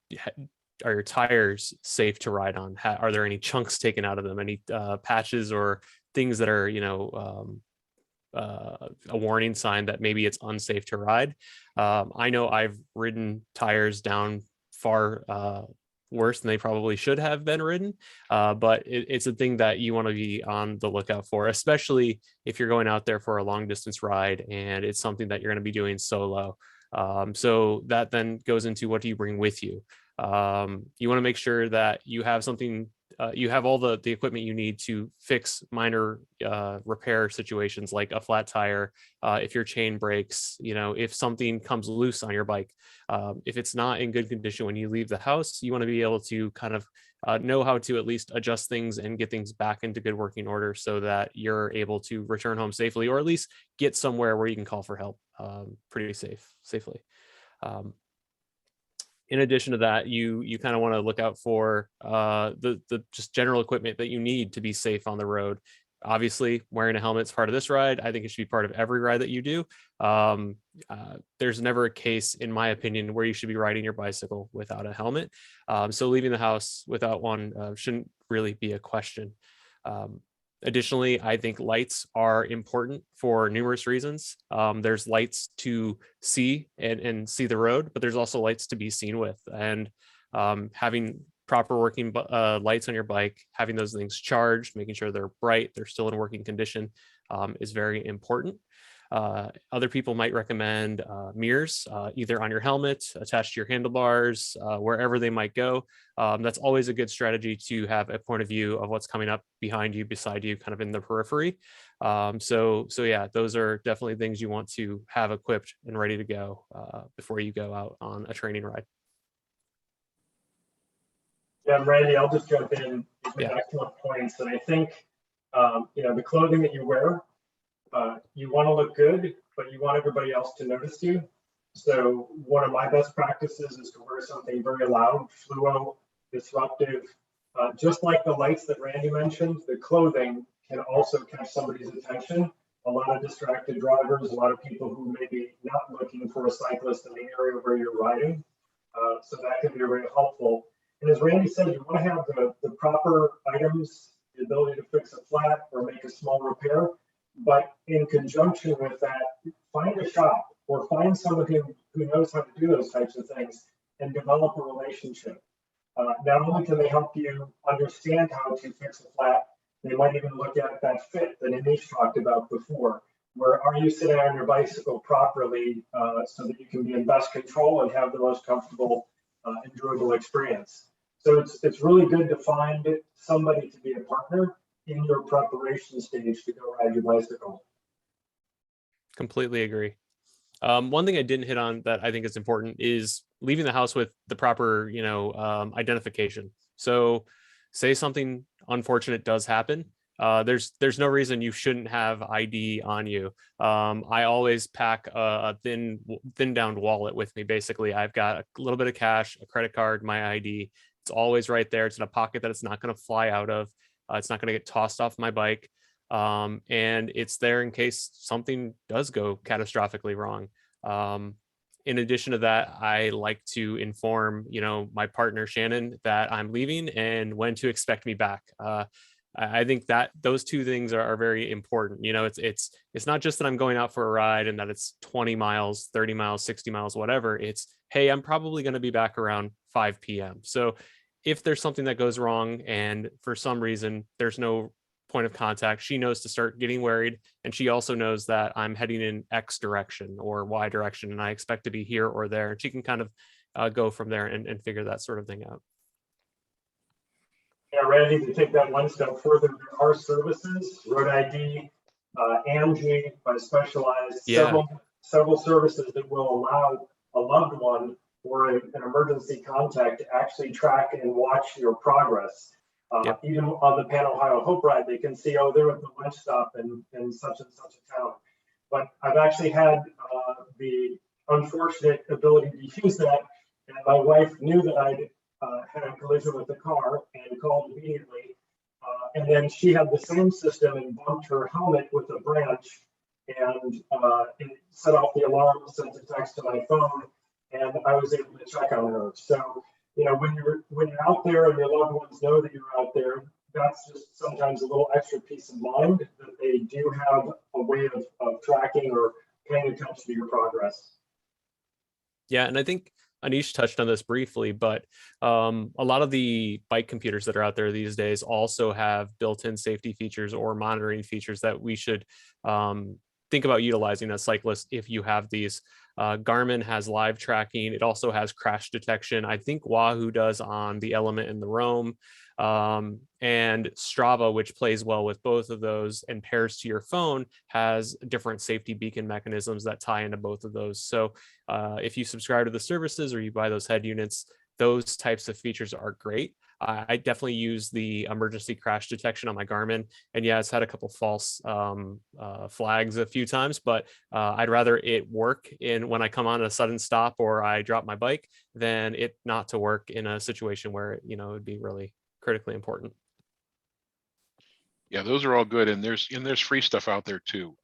Are your tires safe to ride on? Are there any chunks taken out of them? Any patches or things that are, a warning sign that maybe it's unsafe to ride? I know I've ridden tires down far worse than they probably should have been ridden, but it's a thing that you want to be on the lookout for, especially if you're going out there for a long distance ride and it's something that you're going to be doing solo. So that then goes into, what do you bring with you? You want to make sure that you have something, you have all the equipment you need to fix minor repair situations like a flat tire, if your chain breaks, if something comes loose on your bike. If it's not in good condition when you leave the house, you want to be able to kind of know how to at least adjust things and get things back into good working order so that you're able to return home safely, or at least get somewhere where you can call for help pretty safely. In addition to that, you kind of want to look out for the just general equipment that you need to be safe on the road. Obviously, wearing a helmet is part of this ride. I think it should be part of every ride that you do. There's never a case, in my opinion, where you should be riding your bicycle without a helmet. So leaving the house without one shouldn't really be a question. Additionally, I think lights are important for numerous reasons. There's lights to see and see the road, but there's also lights to be seen with. And having proper working lights on your bike, having those things charged, making sure they're bright, they're still in working condition, is very important. Other people might recommend mirrors, either on your helmet, attached to your handlebars, wherever they might go. That's always a good strategy to have a point of view of what's coming up behind you, beside you, kind of in the periphery. So yeah, those are definitely things you want to have equipped and ready to go before you go out on a training ride. Yeah, Randy, I'll just jump in. These Yeah. are excellent points. And I think, the clothing that you wear, you want to look good, but you want everybody else to notice you. So one of my best practices is to wear something very loud, fluo, disruptive. Just like the lights that Randy mentioned, the clothing can also catch somebody's attention. A lot of distracted drivers, a lot of people who may be not looking for a cyclist in the area where you're riding. So that can be very helpful. And as Randy said, you want to have the proper items, the ability to fix a flat or make a small repair. But in conjunction with that, find a shop or find somebody who knows how to do those types of things and develop a relationship. Not only can they help you understand how to fix a flat, they might even look at that fit that Anish talked about before, where are you sitting on your bicycle properly so that you can be in best control and have the most comfortable, enjoyable experience. So it's really good to find somebody to be a partner in your preparation stage to go ride your bicycle. Completely agree. One thing I didn't hit on that I think is important is leaving the house with the proper, identification. So say something unfortunate does happen. There's no reason you shouldn't have ID on you. I always pack a thin down wallet with me. Basically, I've got a little bit of cash, a credit card, my ID. It's always right there. It's in a pocket that it's not going to fly out of. It's not going to get tossed off my bike. And it's there in case something does go catastrophically wrong. In addition to that, I like to inform, my partner Shannon that I'm leaving and when to expect me back. I think that those two things are very important. It's not just that I'm going out for a ride and that it's 20 miles, 30 miles, 60 miles, whatever. It's, hey, I'm probably going to be back around 5 p.m. So if there's something that goes wrong and for some reason there's no point of contact, she knows to start getting worried. And she also knows that I'm heading in X direction or Y direction and I expect to be here or there. And she can kind of go from there and figure that sort of thing out. Yeah, Randy, to take that one step further, there are services, Road ID, AMG, Specialized, several services that will allow a loved one or an emergency contact to actually track and watch your progress. Even on the Pan Ohio Hope Ride, they can see, oh, they're at the lunch stop in such and such a town. But I've actually had the unfortunate ability to use that, and my wife knew that I'd had a collision with the car and called immediately. And then she had the same system and bumped her helmet with a branch and it set off the alarm, sent a text to my phone, and I was able to check on her. So, when you're out there and your loved ones know that you're out there, that's just sometimes a little extra peace of mind that they do have a way of tracking or paying attention to your progress. Yeah, and I think Anish touched on this briefly, but a lot of the bike computers that are out there these days also have built-in safety features or monitoring features that we should think about utilizing as cyclists if you have these. Garmin has live tracking. It also has crash detection. I think Wahoo does on the Element and the Roam. And Strava, which plays well with both of those and pairs to your phone, has different safety beacon mechanisms that tie into both of those. So if you subscribe to the services or you buy those head units, those types of features are great. I definitely use the emergency crash detection on my Garmin, and yeah, it's had a couple false flags a few times, but I'd rather it work when I come on a sudden stop or I drop my bike than it not to work in a situation where it would be really critically important. Yeah, those are all good, and there's free stuff out there too.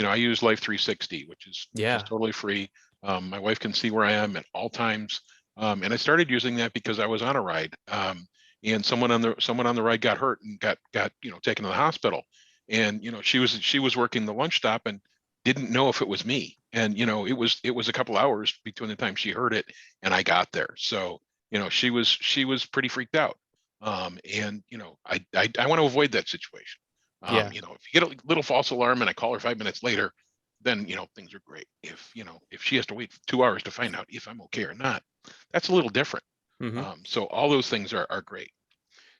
I use Life 360, which is totally free. My wife can see where I am at all times. And I started using that because I was on a ride, and someone on the ride got hurt and got taken to the hospital. And she was working the lunch stop and didn't know if it was me. And it was a couple hours between the time she heard it and I got there. So she was pretty freaked out. And I want to avoid that situation. If you get a little false alarm and I call her 5 minutes later, then, things are great. If, if she has to wait 2 hours to find out if I'm okay or not, that's a little different. So all those things are great.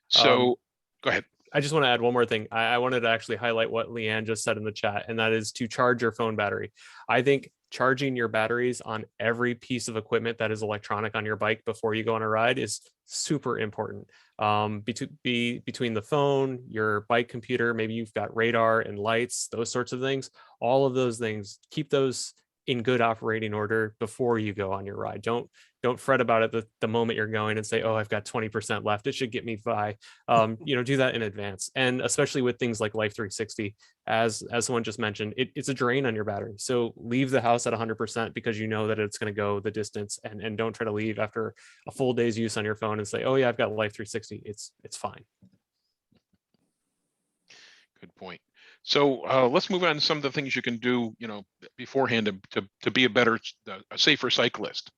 So go ahead. I just want to add one more thing. I wanted to actually highlight what Leanne just said in the chat, and that is to charge your phone battery. I think charging your batteries on every piece of equipment that is electronic on your bike before you go on a ride is super important. Between the phone, your bike computer, maybe you've got radar and lights, those sorts of things, all of those things, keep those in good operating order before you go on your ride. Don't fret about it the moment you're going and say, oh, I've got 20% left, it should get me by. Do that in advance. And especially with things like Life 360, as someone just mentioned, it's a drain on your battery. So leave the house at 100% because you know that it's going to go the distance, and don't try to leave after a full day's use on your phone and say, oh yeah, I've got Life 360. It's fine. Good point. So let's move on to some of the things you can do, beforehand to be a safer cyclist.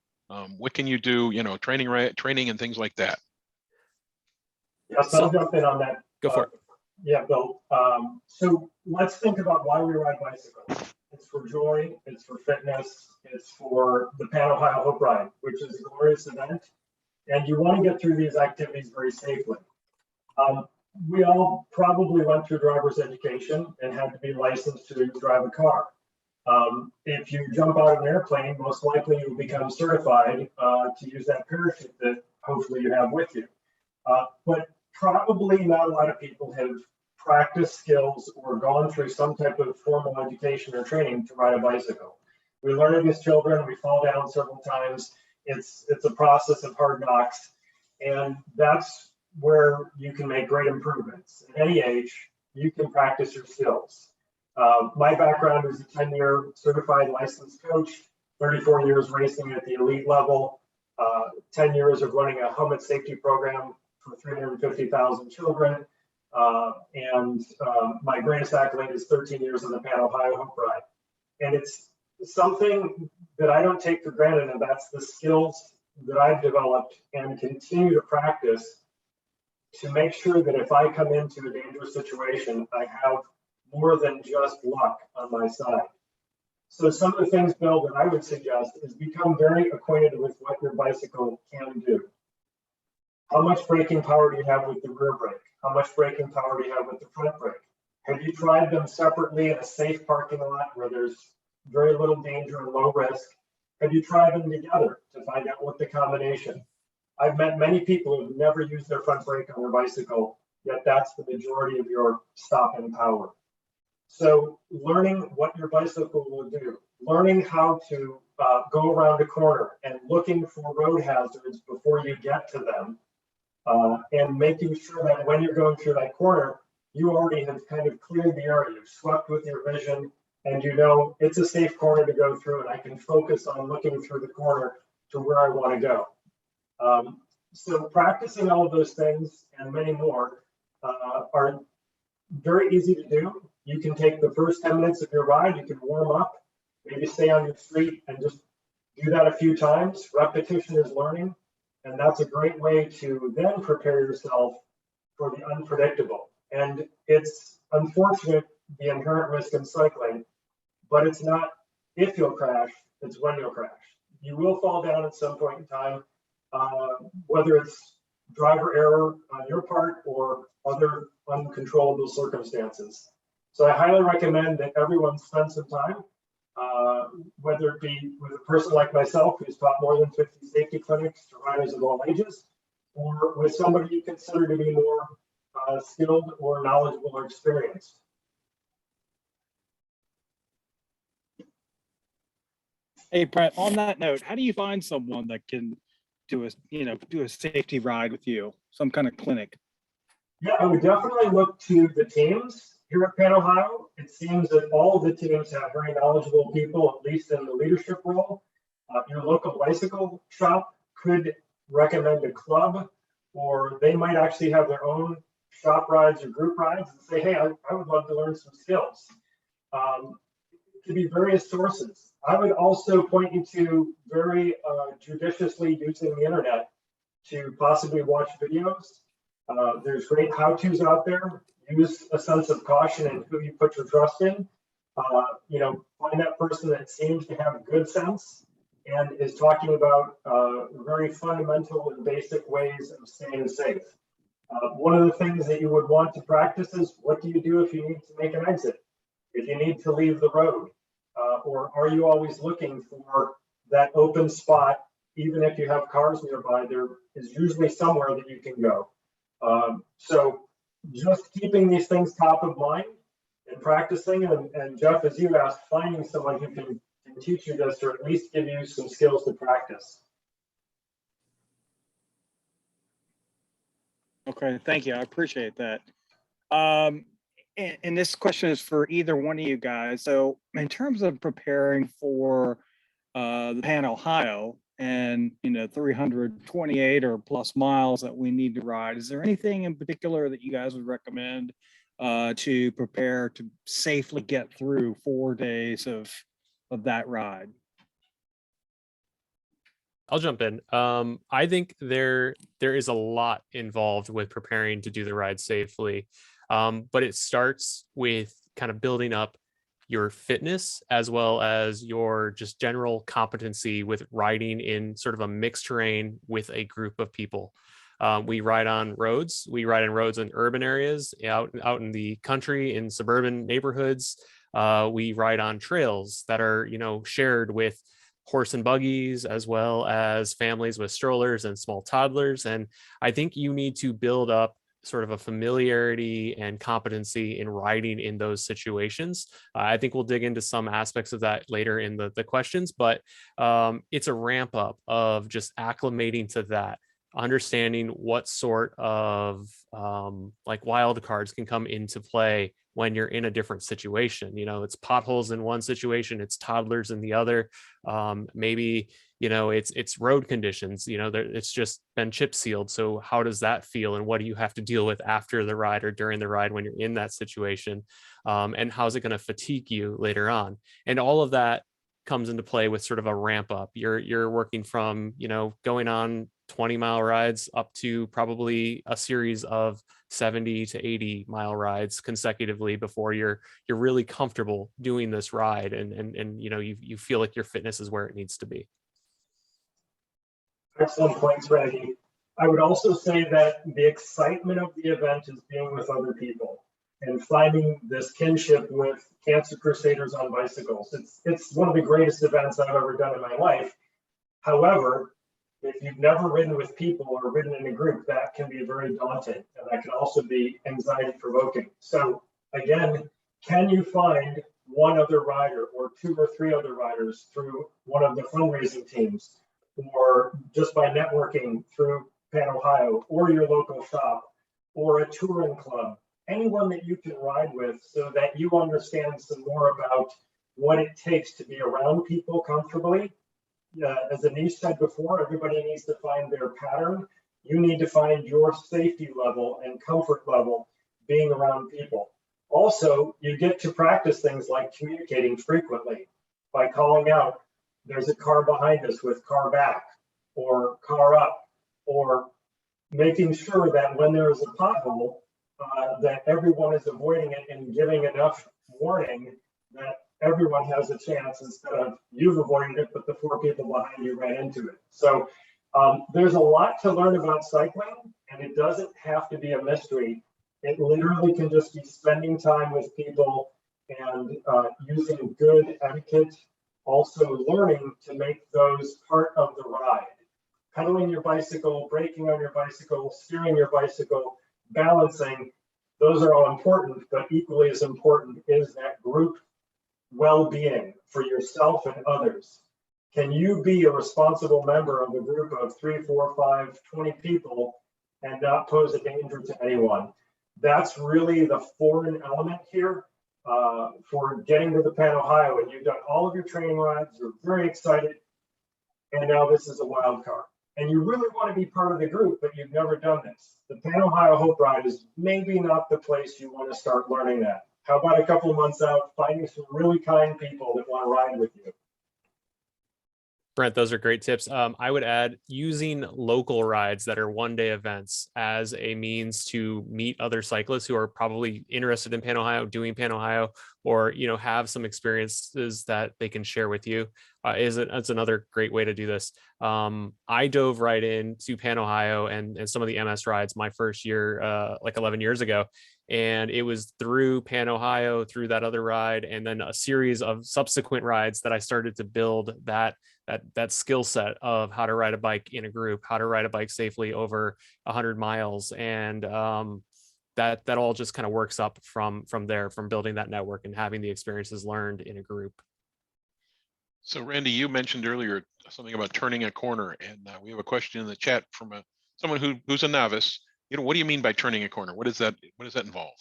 What can you do, training and things like that? Yes, I'll jump in on that. Go for it. Yeah, Bill. So let's think about why we ride bicycles. It's for joy, it's for fitness, it's for the Pan Ohio Hope Ride, which is a glorious event. And you want to get through these activities very safely. We all probably went through driver's education and had to be licensed to drive a car. If you jump out of an airplane, most likely you'll become certified to use that parachute that hopefully you have with you. But probably not a lot of people have practiced skills or gone through some type of formal education or training to ride a bicycle. We learn it as children, we fall down several times. It's a process of hard knocks, and that's where you can make great improvements. At any age, you can practice your skills. My background is a 10-year certified licensed coach, 34 years racing at the elite level, 10 years of running a helmet safety program for 350,000 children. And my greatest accolade is 13 years on the Pan Ohio Hope Ride. And it's something that I don't take for granted, and that's the skills that I've developed and continue to practice to make sure that if I come into a dangerous situation, I have more than just luck on my side. So some of the things, Bill, that I would suggest is become very acquainted with what your bicycle can do. How much braking power do you have with the rear brake? How much braking power do you have with the front brake? Have you tried them separately in a safe parking lot where there's very little danger and low risk? Have you tried them together to find out what the combination? I've met many people who've never used their front brake on their bicycle, yet that's the majority of your stopping power. So learning what your bicycle will do, learning how to go around a corner and looking for road hazards before you get to them, and making sure that when you're going through that corner, you already have kind of cleared the area, you've swept with your vision, and you know it's a safe corner to go through, and I can focus on looking through the corner to where I want to go. So practicing all of those things and many more are very easy to do. You can take the first 10 minutes of your ride, you can warm up, maybe stay on your street and just do that a few times. Repetition is learning, and that's a great way to then prepare yourself for the unpredictable. And it's unfortunate, the inherent risk in cycling, but it's not if you'll crash, it's when you'll crash. You will fall down at some point in time, whether it's driver error on your part or other uncontrollable circumstances. So I highly recommend that everyone spend some time, whether it be with a person like myself who's taught more than 50 safety clinics to riders of all ages, or with somebody you consider to be more skilled or knowledgeable or experienced. Hey, Brent, on that note, how do you find someone that can do a safety ride with you, some kind of clinic? Yeah, I would definitely look to the teams here at Pan Ohio. It seems that all of the teams have very knowledgeable people, at least in the leadership role. Your local bicycle shop could recommend a club, or they might actually have their own shop rides or group rides and say, hey, I would love to learn some skills. It could be various sources. I would also point you to very judiciously using the internet to possibly watch videos. There's great how-tos out there. Use a sense of caution in who you put your trust in. find that person that seems to have good sense and is talking about very fundamental and basic ways of staying safe. One of the things that you would want to practice is, what do you do if you need to make an exit? If you need to leave the road? Or are you always looking for that open spot? Even if you have cars nearby, there is usually somewhere that you can go. So just keeping these things top of mind and practicing, and Jeff, as you asked, finding someone who can teach you this, or at least give you some skills to practice. Okay, thank you. I appreciate that. And this question is for either one of you guys. So in terms of preparing for the Pan Ohio and 328 or plus miles that we need to ride, is there anything in particular that you guys would recommend to prepare to safely get through 4 days of that ride? I'll jump in. I think there is a lot involved with preparing to do the ride safely, but it starts with kind of building up your fitness as well as your just general competency with riding in sort of a mixed terrain with a group of people. We ride on roads. We ride on roads in urban areas, out in the country, in suburban neighborhoods. We ride on trails that are, shared with horse and buggies, as well as families with strollers and small toddlers. And I think you need to build up sort of a familiarity and competency in riding in those situations. I think we'll dig into some aspects of that later in the questions, but it's a ramp up of just acclimating to that, understanding what sort of like wild cards can come into play when you're in a different situation. It's potholes in one situation, it's toddlers in the other. Maybe, it's road conditions, it's just been chip sealed. So how does that feel? And what do you have to deal with after the ride or during the ride when you're in that situation? And how's it going to fatigue you later on? And all of that comes into play with sort of a ramp up. You're working from, going on 20-mile rides up to probably a series of 70 to 80-mile rides consecutively before you're really comfortable doing this ride, and you feel like your fitness is where it needs to be. Excellent points, Randy. I would also say that the excitement of the event is being with other people and finding this kinship with Cancer Crusaders on bicycles. It's one of the greatest events I've ever done in my life. However, if you've never ridden with people or ridden in a group, that can be very daunting, and that can also be anxiety provoking. So again, can you find one other rider or 2 or 3 other riders through one of the fundraising teams, or just by networking through Pan Ohio or your local shop or a touring club, anyone that you can ride with, so that you understand some more about what it takes to be around people comfortably. As Anish said before, everybody needs to find their pattern. You need to find your safety level and comfort level being around people. Also, you get to practice things like communicating frequently by calling out, there's a car behind us with car back or car up, or making sure that when there is a pothole, that everyone is avoiding it and giving enough warning that everyone has a chance, instead of you've avoided it, but the 4 people behind you ran into it. So there's a lot to learn about cycling, and it doesn't have to be a mystery. It literally can just be spending time with people and using good etiquette, also learning to make those part of the ride. Pedaling your bicycle, braking on your bicycle, steering your bicycle, balancing, those are all important, but equally as important is that group well-being for yourself and others. Can you be a responsible member of a group of 3, 4, 5, 20 people and not pose a danger to anyone? That's really the foreign element here for getting to the Pan Ohio. And you've done all of your training rides, you're very excited, and now this is a wild card. And you really want to be part of the group, but you've never done this. The Pan Ohio Hope Ride is maybe not the place you want to start learning that. How about a couple of months out, finding some really kind people that want to ride with you? Brent, those are great tips. I would add using local rides that are one-day events as a means to meet other cyclists who are probably interested in Pan Ohio, doing Pan Ohio, or have some experiences that they can share with you. It's another great way to do this. I dove right into Pan Ohio and some of the MS rides my first year, like 11 years ago. And it was through Pan Ohio, through that other ride, and then a series of subsequent rides that I started to build that skill set of how to ride a bike in a group, how to ride a bike safely over 100 miles. And that all just kind of works up from there, from building that network and having the experiences learned in a group. So Randy, you mentioned earlier something about turning a corner, and we have a question in the chat from someone who's a novice. What do you mean by turning a corner? What does that involve?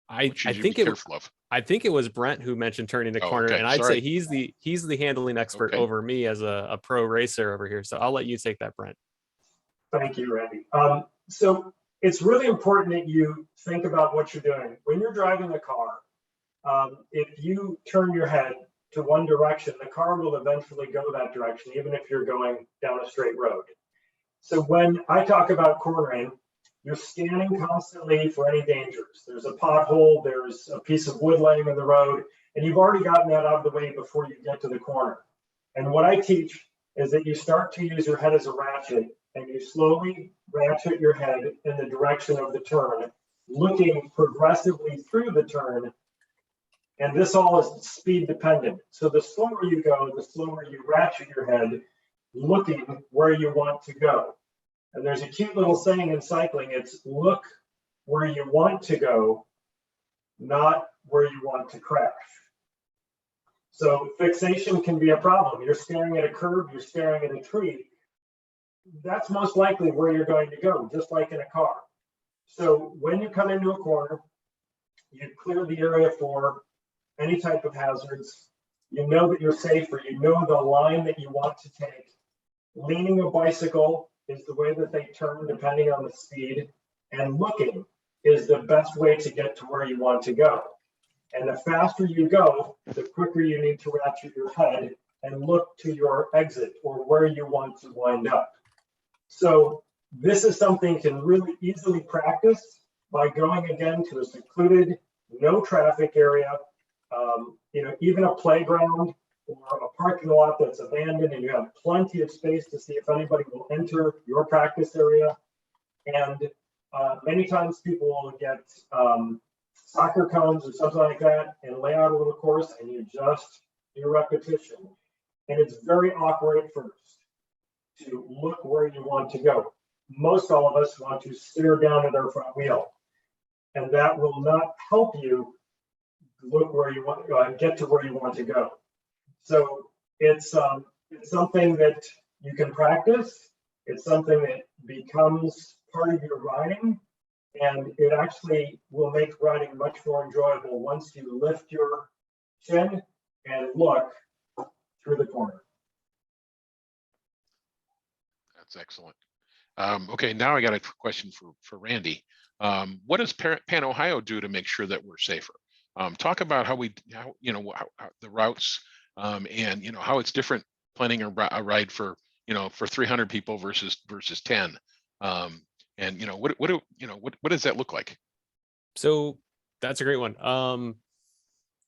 I What should you think be careful of? I think it was Brent who mentioned turning the corner, okay. and I'd Sorry. say he's the handling expert Okay. over me as a pro racer over here. So I'll let you take that, Brent. Thank you, Randy. So it's really important that you think about what you're doing. When you're driving a car, if you turn your head to one direction, the car will eventually go that direction, even if you're going down a straight road. So when I talk about cornering, you're scanning constantly for any dangers. There's a pothole, there's a piece of wood laying in the road, and you've already gotten that out of the way before you get to the corner. And what I teach is that you start to use your head as a ratchet, and you slowly ratchet your head in the direction of the turn, looking progressively through the turn. And this all is speed dependent. So the slower you go, the slower you ratchet your head, looking where you want to go. And there's a cute little saying in cycling, it's look where you want to go, not where you want to crash. So fixation can be a problem. You're staring at a curb, you're staring at a tree. That's most likely where you're going to go, just like in a car. So when you come into a corner, you clear the area for any type of hazards. You know that you're safe, or you know the line that you want to take. Leaning a bicycle is the way that they turn depending on the speed, and looking is the best way to get to where you want to go. And the faster you go, the quicker you need to ratchet your head and look to your exit or where you want to wind up. So this is something you can really easily practice by going again to a secluded, no traffic area, even a playground or a parking lot that's abandoned, and you have plenty of space to see if anybody will enter your practice area. And many times people will get soccer cones or something like that and lay out a little course, and you just do repetition. And it's very awkward at first to look where you want to go. Most all of us want to steer down at our front wheel, and that will not help you look where you want to get to where you want to go. So it's something that you can practice. It's something that becomes part of your riding, and it actually will make riding much more enjoyable once you lift your chin and look through the corner. That's excellent. Okay, now I got a question for Randy. What does Pan Ohio do to make sure that we're safer? Talk about how the routes and how it's different planning a ride for 300 people versus 10. What does that look like? So that's a great one.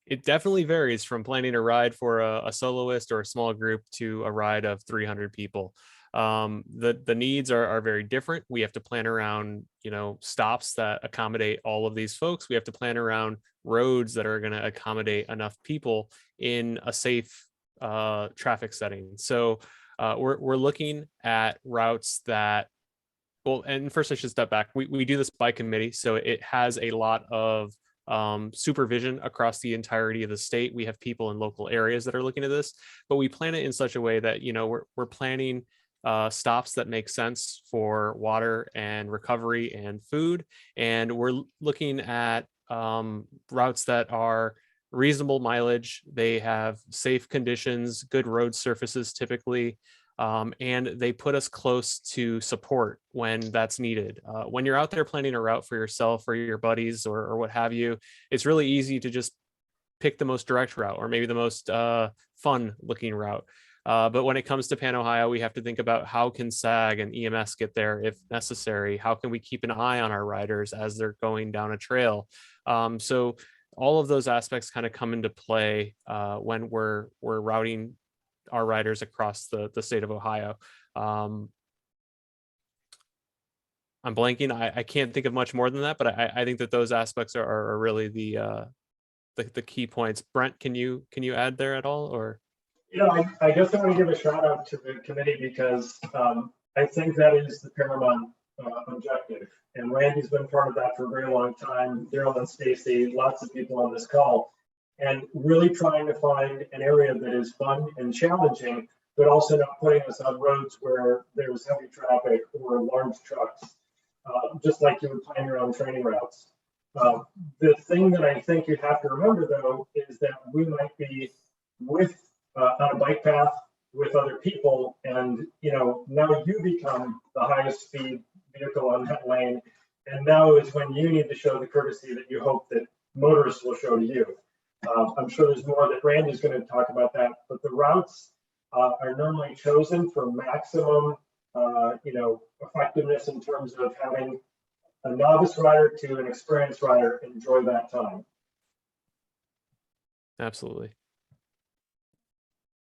It definitely varies from planning a ride for a soloist or a small group to a ride of 300 people. The needs are very different. We have to plan around, stops that accommodate all of these folks. We have to plan around roads that are going to accommodate enough people in a safe traffic setting. So we're looking at routes that, well, and first I should step back. We do this by committee, so it has a lot of supervision across the entirety of the state. We have people in local areas that are looking at this, but we plan it in such a way that we're planning stops that make sense for water and recovery and food, and we're looking at routes that are reasonable mileage. They have safe conditions, good road surfaces typically, and they put us close to support when that's needed. When you're out there planning a route for yourself or your buddies or what have you, it's really easy to just pick the most direct route or maybe the most fun looking route. But when it comes to Pan Ohio, we have to think about how can SAG and EMS get there if necessary? How can we keep an eye on our riders as they're going down a trail? So all of those aspects kind of come into play when we're routing our riders across the state of Ohio. I'm blanking. I can't think of much more than that, but I think that those aspects are really the key points. Brent, can you add there at all, or? You know, I guess I want to give a shout out to the committee because I think that is the paramount objective. And Randy's been part of that for a very long time. Daryl and Stacy, lots of people on this call, and really trying to find an area that is fun and challenging, but also not putting us on roads where there's heavy traffic or large trucks, just like you would plan your own training routes. The thing that I think you have to remember, though, is that we might be on a bike path with other people, and now you become the highest speed vehicle on that lane, and now is when you need to show the courtesy that you hope that motorists will show to you. I'm sure there's more that Randy's going to talk about that, but the routes are normally chosen for maximum effectiveness in terms of having a novice rider to an experienced rider enjoy that time. Absolutely.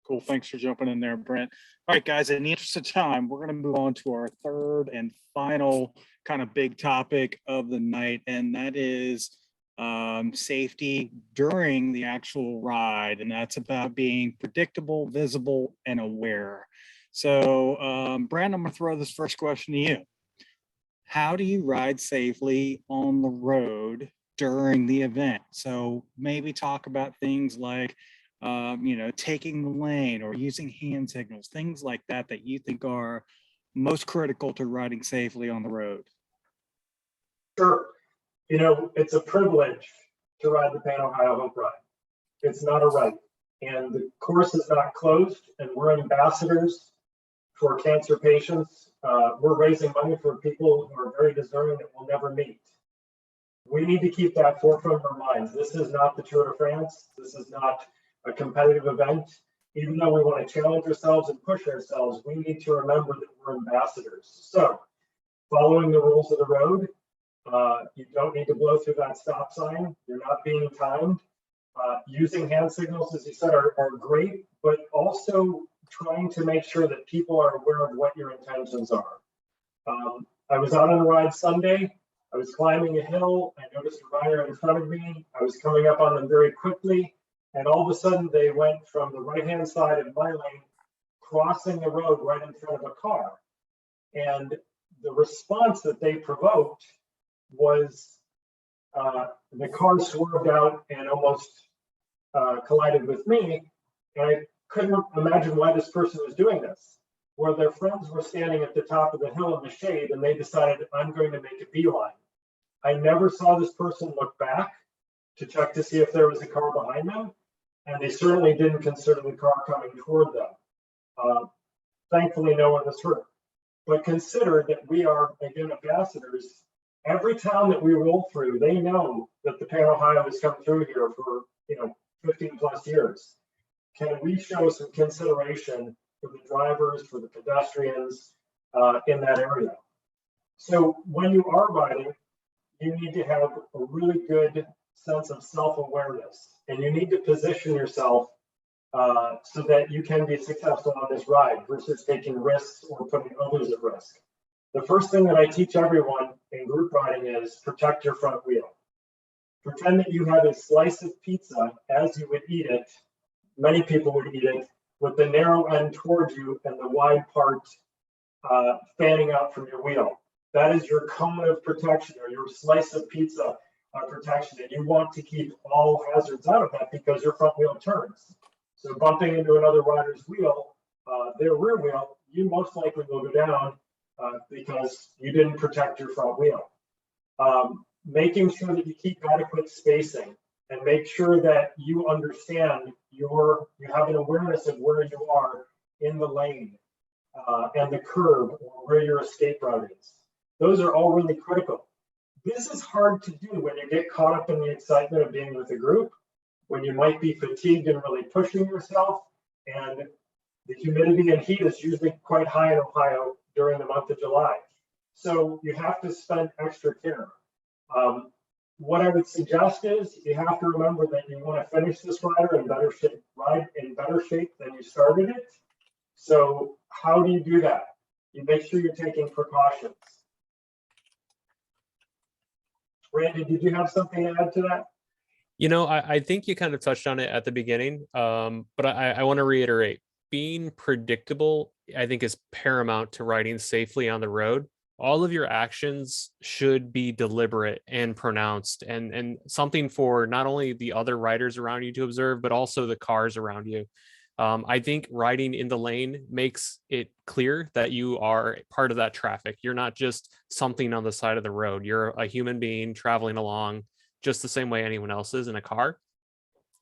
Cool. Thanks for jumping in there, Brent. All right, guys, in the interest of time, we're going to move on to our third and final kind of big topic of the night, and that is safety during the actual ride. And that's about being predictable, visible, and aware. So, Brent, I'm going to throw this first question to you. How do you ride safely on the road during the event? So maybe talk about things like taking the lane or using hand signals, things like that you think are most critical to riding safely on the road. Sure. It's a privilege to ride the Pan Ohio Hope Ride. It's not a right. And the course is not closed, and we're ambassadors for cancer patients. We're raising money for people who are very deserving that we'll never meet. We need to keep that forefront of our minds. This is not the Tour de France. This is not a competitive event. Even though we want to challenge ourselves and push ourselves, we need to remember that we're ambassadors. So, following the rules of the road, you don't need to blow through that stop sign. You're not being timed. Using hand signals, as you said, are great, but also trying to make sure that people are aware of what your intentions are. I was out on a ride Sunday. I was climbing a hill. I noticed a rider in front of me. I was coming up on them very quickly. And all of a sudden, they went from the right-hand side of my lane, crossing the road right in front of a car. And the response that they provoked was the car swerved out and almost collided with me. And I couldn't imagine why this person was doing this. Where their friends were standing at the top of the hill in the shade, and they decided, I'm going to make a beeline. I never saw this person look back to check to see if there was a car behind them, and they certainly didn't consider the car coming toward them. Thankfully, no one was hurt. But consider that we are, again, ambassadors. Every town that we roll through, they know that the Pan Ohio has come through here for 15 plus years. Can we show some consideration for the drivers, for the pedestrians in that area? So when you are riding, you need to have a really good sense of self-awareness, and you need to position yourself so that you can be successful on this ride versus taking risks or putting others at risk. The first thing that I teach everyone in group riding is protect your front wheel. Pretend that you have a slice of pizza as you would eat it. Many people would eat it with the narrow end towards you and the wide part fanning out from your wheel. That is your cone of protection, or your slice of pizza protection, and you want to keep all hazards out of that because your front wheel turns. So bumping into another rider's wheel, their rear wheel, you most likely will go down because you didn't protect your front wheel. Making sure that you keep adequate spacing and make sure that you understand you have an awareness of where you are in the lane and the curb, or where your escape route is. Those are all really critical. This is hard to do when you get caught up in the excitement of being with a group, when you might be fatigued and really pushing yourself. And The humidity and heat is usually quite high in Ohio during the month of July. So you have to spend extra care. What I would suggest is you have to remember that you want to finish this rider in better shape, than you started it. So how do you do that? You make sure you're taking precautions. Randy, did you have something to add to that? You know, I think you kind of touched on it at the beginning, but I want to reiterate, being predictable, I think, is paramount to riding safely on the road. All of your actions should be deliberate and pronounced, and something for not only the other riders around you to observe, but also the cars around you. I think riding in the lane makes it clear that you are part of that traffic. You're not just something on the side of the road. You're a human being traveling along just the same way anyone else is in a car.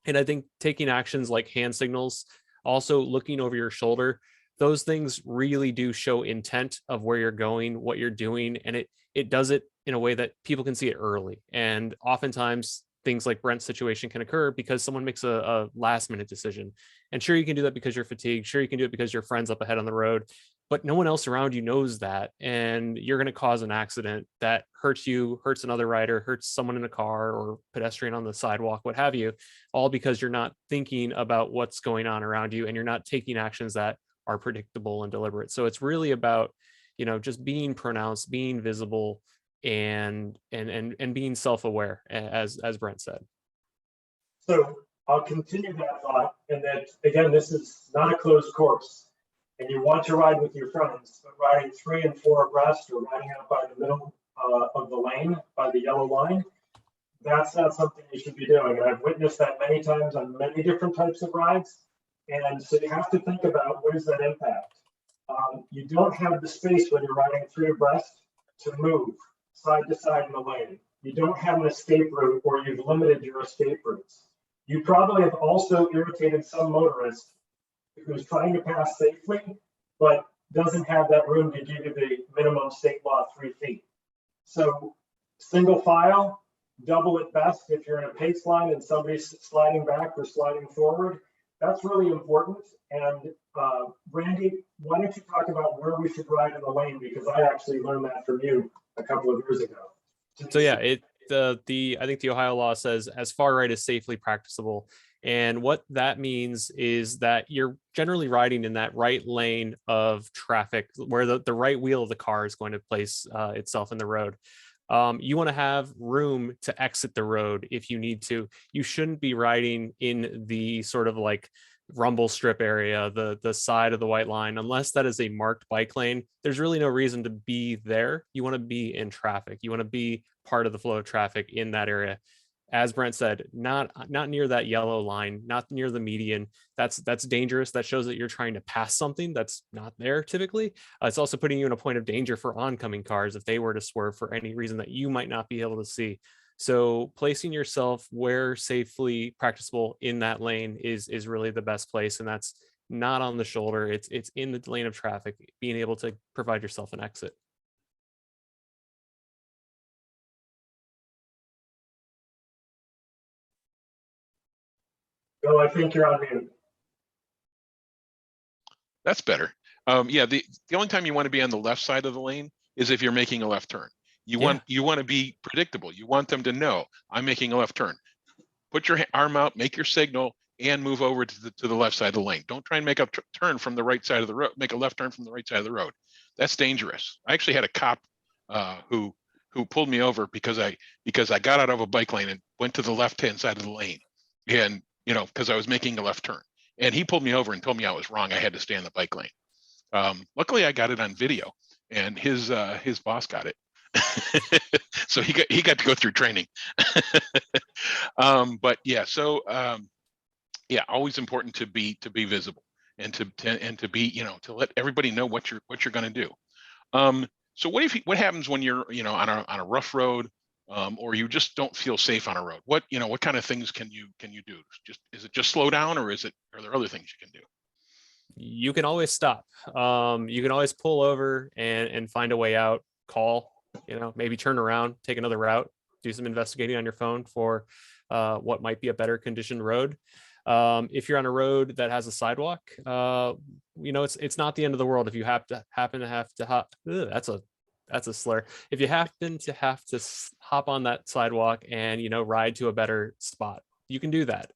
And I think taking actions like hand signals, also looking over your shoulder, those things really do show intent of where you're going, what you're doing, and it does it in a way that people can see it early. And oftentimes things like Brent's situation can occur because someone makes a last minute decision. And sure, you can do that because you're fatigued. Sure, you can do it because your friend's up ahead on the road, but no one else around you knows that. And you're going to cause an accident that hurts you, hurts another rider, hurts someone in a car or pedestrian on the sidewalk, what have you, all because you're not thinking about what's going on around you and you're not taking actions that are predictable and deliberate. So it's really about, you know, just being pronounced, being visible, and being self-aware, as Brent said. So I'll continue that thought, and that again, this is not a closed course, and you want to ride with your friends, but riding 3 and 4 abreast or riding out by the middle of the lane by the yellow line, that's not something you should be doing. And I've witnessed that many times on many different types of rides. And so you have to think about what is that impact. You don't have the space when you're riding 3 abreast to move side to side in the lane. You don't have an escape route, or you've limited your escape routes. You probably have also irritated some motorist who's trying to pass safely, but doesn't have that room to give you the minimum state law 3 feet. So single file, double at best if you're in a pace line and somebody's sliding back or sliding forward. That's really important. And Randy, why don't you talk about where we should ride in the lane? Because I actually learned that from you a couple of years ago. So yeah, I think the Ohio law says as far right as safely practicable. And what that means is that you're generally riding in that right lane of traffic where the right wheel of the car is going to place itself in the road. You want to have room to exit the road if you need to. You shouldn't be riding in the sort of like rumble strip area, the side of the white line, unless that is a marked bike lane. There's really no reason to be there. You want to be in traffic. You want to be part of the flow of traffic in that area. As Brent said, not near that yellow line, not near the median. That's dangerous. That shows that you're trying to pass something that's not there typically. It's also putting you in a point of danger for oncoming cars if they were to swerve for any reason that you might not be able to see. So placing yourself where safely practicable in that lane is really the best place, and that's not on the shoulder. It's in the lane of traffic, being able to provide yourself an exit. Bill, I think you're on mute. That's better. Yeah, the only time you want to be on the left side of the lane is if you're making a left turn. You want to be predictable. You want them to know I'm making a left turn. Put your arm out, make your signal, and move over to the left side of the lane. Don't try and make a turn from the right side of the road. Make a left turn from the right side of the road. That's dangerous. I actually had a cop who pulled me over because I got out of a bike lane and went to the left-hand side of the lane, and because I was making a left turn. And he pulled me over and told me I was wrong. I had to stay on the bike lane. Luckily, I got it on video, and his boss got it. So he got to go through training. But yeah, so yeah, always important to be visible and to be to let everybody know what you're going to do. So what happens when you're on a rough road, or you just don't feel safe on a road? What kind of things can you do? Is it just slow down, or are there other things you can do? You can always stop. You can always pull over and find a way out. Call. Maybe turn around, take another route, do some investigating on your phone for what might be a better conditioned road. If you're on a road that has a sidewalk, it's not the end of the world if you that's a slur. If you happen to have to hop on that sidewalk and, ride to a better spot, you can do that.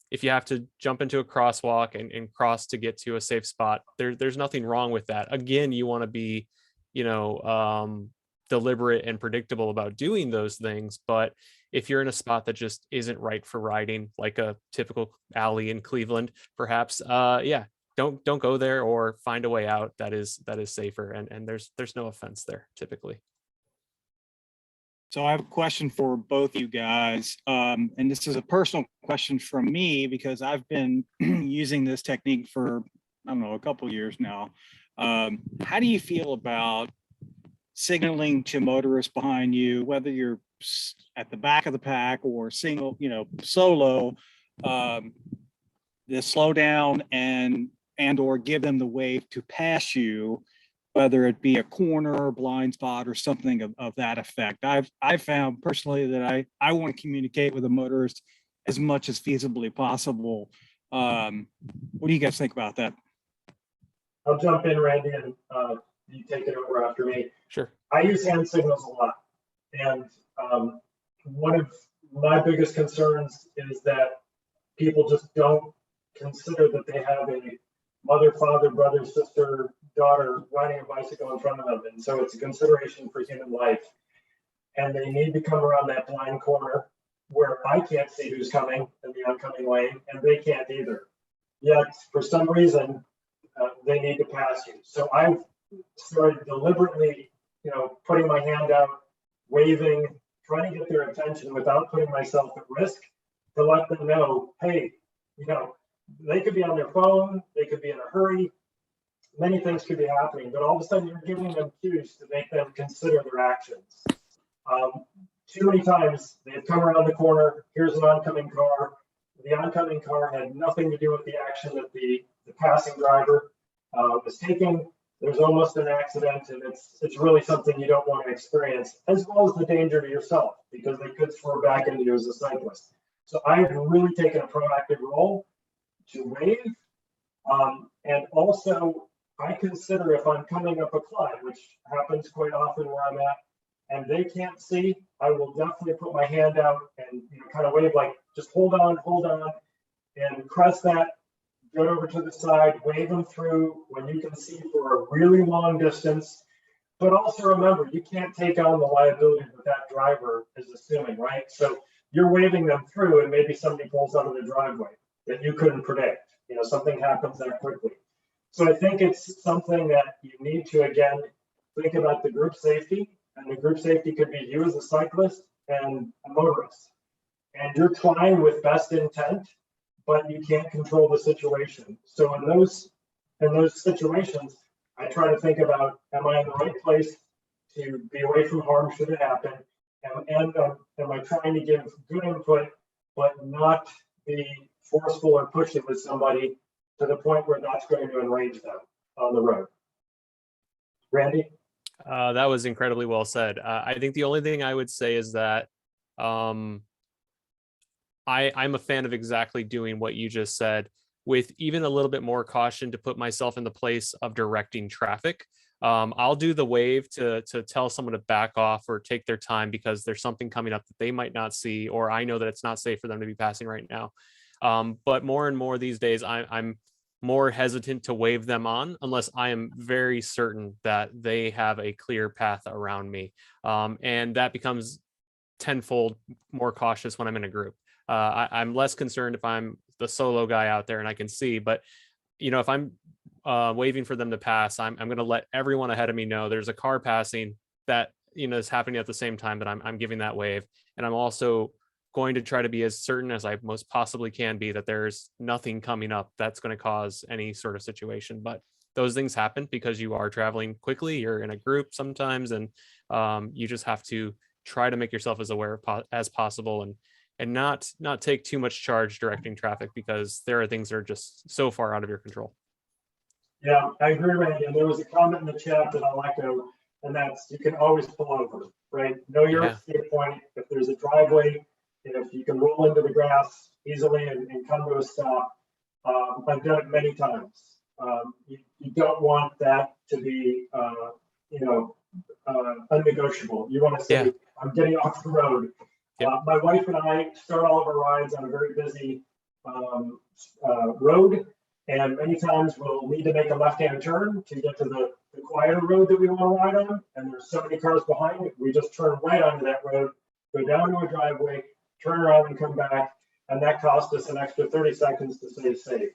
If you have to jump into a crosswalk and cross to get to a safe spot, there's nothing wrong with that. Again, you want to be, deliberate and predictable about doing those things. But if you're in a spot that just isn't right for riding, like a typical alley in Cleveland, perhaps, don't go there, or find a way out that is safer. And there's no offense there typically. So I have a question for both you guys. And this is a personal question from me because I've been using this technique for, I don't know, a couple of years now. How do you feel about signaling to motorists behind you, whether you're at the back of the pack or single, solo, to slow down and or give them the wave to pass you, whether it be a corner, blind spot, or something of that effect. I've found personally that I want to communicate with a motorist as much as feasibly possible. What do you guys think about that? I'll jump in, Randy, and you take it over after me. Sure. I use hand signals a lot. And one of my biggest concerns is that people just don't consider that they have a mother, father, brother, sister, daughter riding a bicycle in front of them. And so it's a consideration for human life. And they need to come around that blind corner where I can't see who's coming in the oncoming lane, and they can't either. Yet, for some reason, they need to pass you. So I've started deliberately, putting my hand out, waving, trying to get their attention without putting myself at risk, to let them know, hey, they could be on their phone, they could be in a hurry, many things could be happening, but all of a sudden you're giving them cues to make them consider their actions. Too many times they've come around the corner, here's an oncoming car. The oncoming car had nothing to do with the action that the passing driver was taking. There's almost an accident, and it's really something you don't want to experience, as well as the danger to yourself, because they could swerve back into you as a cyclist. So I've really taken a proactive role to wave. And also, I consider if I'm coming up a climb, which happens quite often where I'm at, and they can't see, I will definitely put my hand out and kind of wave like, just hold on, and press that, go over to the side, wave them through when you can see for a really long distance. But also remember, you can't take on the liability that that driver is assuming, right? So you're waving them through, and maybe somebody pulls out of the driveway that you couldn't predict. Something happens that quickly. So I think it's something that you need to, again, think about the group safety, and the group safety could be you as a cyclist and a motorist. And you're trying with best intent, but you can't control the situation. So in those situations, I try to think about, am I in the right place to be away from harm should it happen? And am I trying to give good input, but not be forceful or pushy with somebody to the point where that's going to enrage them on the road? Randy? That was incredibly well said. I think the only thing I would say is that I'm a fan of exactly doing what you just said, with even a little bit more caution to put myself in the place of directing traffic. I'll do the wave to tell someone to back off or take their time because there's something coming up that they might not see, or I know that it's not safe for them to be passing right now. But more and more these days, I'm more hesitant to wave them on unless I am very certain that they have a clear path around me. And that becomes tenfold more cautious when I'm in a group. I'm less concerned if I'm the solo guy out there and I can see, but if I'm waving for them to pass, I'm going to let everyone ahead of me know there's a car passing that is happening at the same time that I'm giving that wave. And I'm also going to try to be as certain as I most possibly can be that there's nothing coming up that's going to cause any sort of situation. But those things happen because you are traveling quickly, you're in a group sometimes, and you just have to try to make yourself as aware as possible and not take too much charge directing traffic, because there are things that are just so far out of your control. Yeah, I agree, Randy. And there was a comment in the chat that I'll echo, and that's, you can always pull over, right? Know your escape point. If there's a driveway, if you can roll into the grass easily and come to a stop. I've done it many times. You don't want that to be, unnegotiable. You want to say, Yeah. I'm getting off the road. Yep. My wife and I start all of our rides on a very busy road, and many times we'll need to make a left-hand turn to get to the quieter road that we want to ride on, and there's so many cars behind it, we just turn right onto that road, go down to a driveway, turn around and come back, and that cost us an extra 30 seconds to stay safe.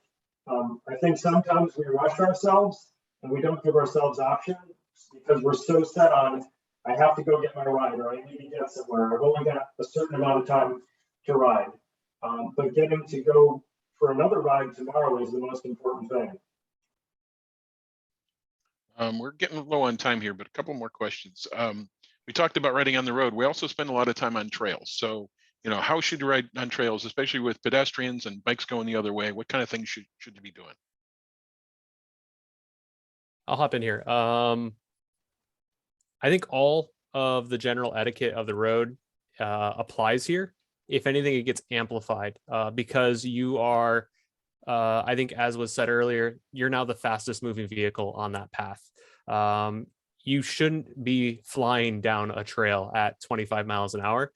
I think sometimes we rush ourselves and we don't give ourselves options because we're so set on, I have to go get my ride, or I need to get somewhere. I've only got a certain amount of time to ride. But getting to go for another ride tomorrow is the most important thing. We're getting low on time here, but a couple more questions. We talked about riding on the road. We also spend a lot of time on trails. So, how should you ride on trails, especially with pedestrians and bikes going the other way? What kind of things should you be doing? I'll hop in here. I think all of the general etiquette of the road applies here. If anything, it gets amplified because you are, I think, as was said earlier, you're now the fastest moving vehicle on that path. You shouldn't be flying down a trail at 25 miles an hour.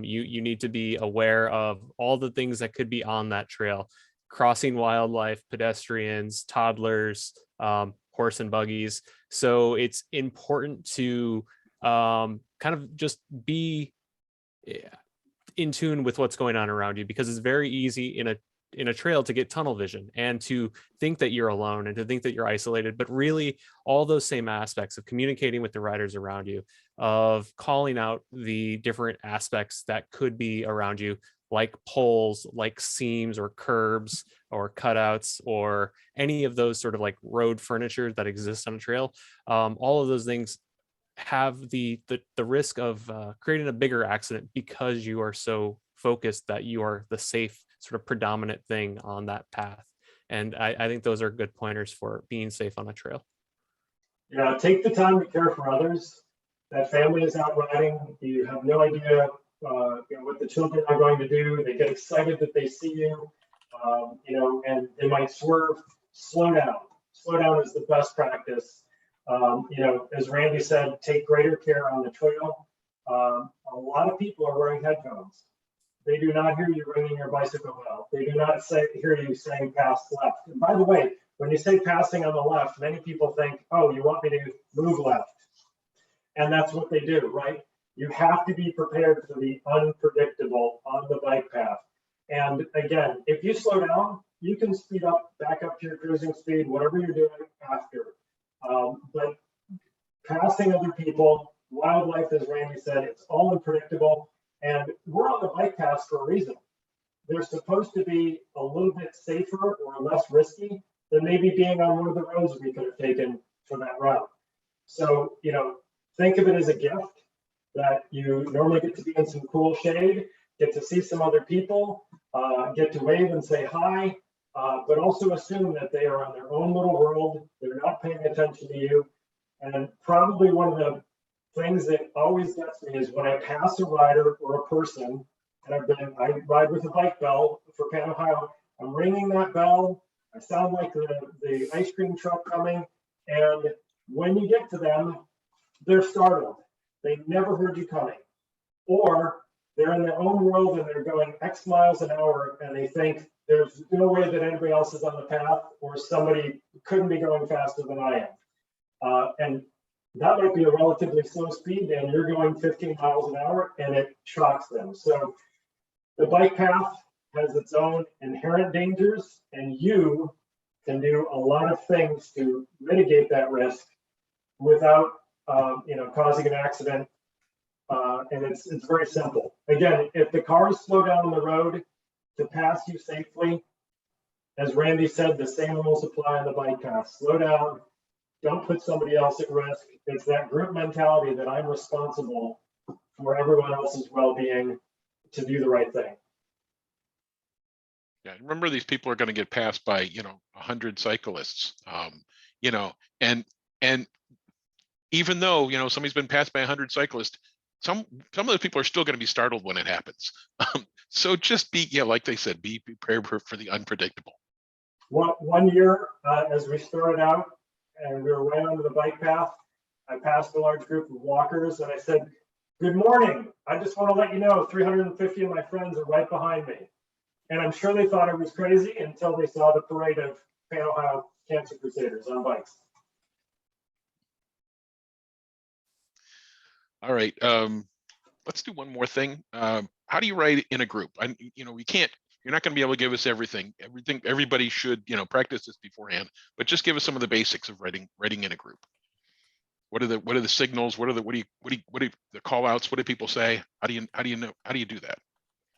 You need to be aware of all the things that could be on that trail: crossing wildlife, pedestrians, toddlers, horse and buggies. So it's important to kind of just be in tune with what's going on around you, because it's very easy in a trail to get tunnel vision and to think that you're alone and to think that you're isolated. But really, all those same aspects of communicating with the riders around you, of calling out the different aspects that could be around you, like poles, like seams or curbs or cutouts or any of those sort of like road furniture that exists on a trail. All of those things have the risk of creating a bigger accident because you are so focused that you are the safe sort of predominant thing on that path. And I think those are good pointers for being safe on a trail. Yeah, take the time to care for others. That family is out riding. You have no idea what the children are going to do. They get excited that they see you, and they might swerve. Slow down. Slow down is the best practice. As Randy said, take greater care on the trail. A lot of people are wearing headphones. They do not hear you ringing your bicycle bell. They do not hear you saying pass left. And by the way, when you say passing on the left, many people think, oh, you want me to move left. And that's what they do, right? You have to be prepared for the unpredictable on the bike path. And again, if you slow down, you can speed up, back up to your cruising speed, whatever you're doing after. But passing other people, wildlife, as Randy said, it's all unpredictable. And we're on the bike paths for a reason. They're supposed to be a little bit safer or less risky than maybe being on one of the roads we could have taken for that route. So, think of it as a gift that you normally get to be in some cool shade, get to see some other people, get to wave and say hi, but also assume that they are on their own little world. They're not paying attention to you. And probably one of the things that always gets me is when I pass a rider or a person, and I ride with a bike bell for Pan Ohio, I'm ringing that bell. I sound like the ice cream truck coming. And when you get to them, they're startled. They never heard you coming. Or they're in their own world and they're going X miles an hour and they think there's no way that anybody else is on the path or somebody couldn't be going faster than I am. And that might be a relatively slow speed and you're going 15 miles an hour and it shocks them. So the bike path has its own inherent dangers and you can do a lot of things to mitigate that risk without causing an accident. And it's very simple. Again, if the cars slow down on the road to pass you safely, as Randy said, the same rules apply on the bike path. Slow down, don't put somebody else at risk. It's that group mentality that I'm responsible for everyone else's well-being to do the right thing. Yeah, remember these people are going to get passed by 100 cyclists, and even though somebody's been passed by 100 cyclists, some of those people are still going to be startled when it happens. So just be, yeah, like they said, be prepared for the unpredictable. One year, as we started out and we were right onto the bike path, I passed a large group of walkers and I said, "Good morning. I just want to let you know 350 of my friends are right behind me." And I'm sure they thought I was crazy until they saw the parade of Pan Ohio Cancer Crusaders on bikes. All right, let's do one more thing. How do you ride in a group? We can't, you're not going to be able to give us everything. Everybody should, practice this beforehand, but just give us some of the basics of riding in a group. What are the signals? What are the call outs? What do people say? How do you do that?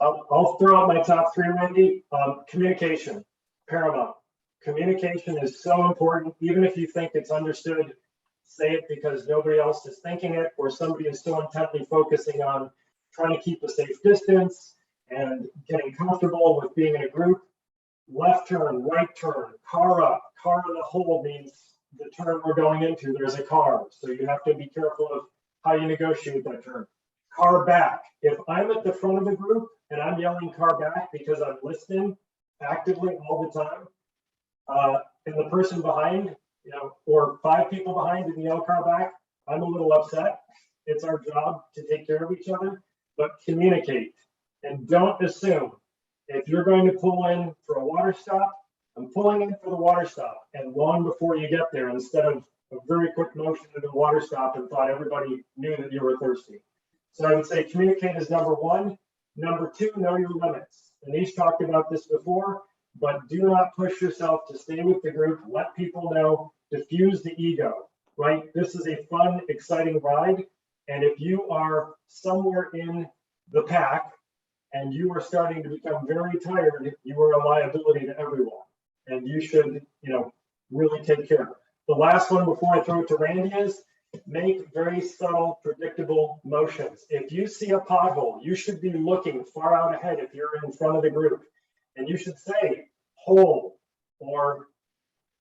I'll throw out my top three, Randy. Communication, paramount. Communication is so important. Even if you think it's understood, say it because nobody else is thinking it, or somebody is so intently focusing on trying to keep a safe distance and getting comfortable with being in a group. Left turn, right turn, car up, car in the hole means the turn we're going into, there's a car. So you have to be careful of how you negotiate that turn. Car back. If I'm at the front of the group and I'm yelling car back because I'm listening actively all the time, and the person behind, or 5 people behind in the yell car back, I'm a little upset. It's our job to take care of each other, but communicate and don't assume. If you're going to pull in for a water stop, I'm pulling in for the water stop, and long before you get there, instead of a very quick motion to the water stop and thought everybody knew that you were thirsty. So I would say communicate is number 1. Number 2, know your limits. Anish talked about this before, but do not push yourself to stay with the group. Let people know, diffuse the ego, right? This is a fun, exciting ride. And if you are somewhere in the pack and you are starting to become very tired, you are a liability to everyone. And you should, really take care. The last one before I throw it to Randy is make very subtle, predictable motions. If you see a pothole, you should be looking far out ahead if you're in front of the group. And you should say hole or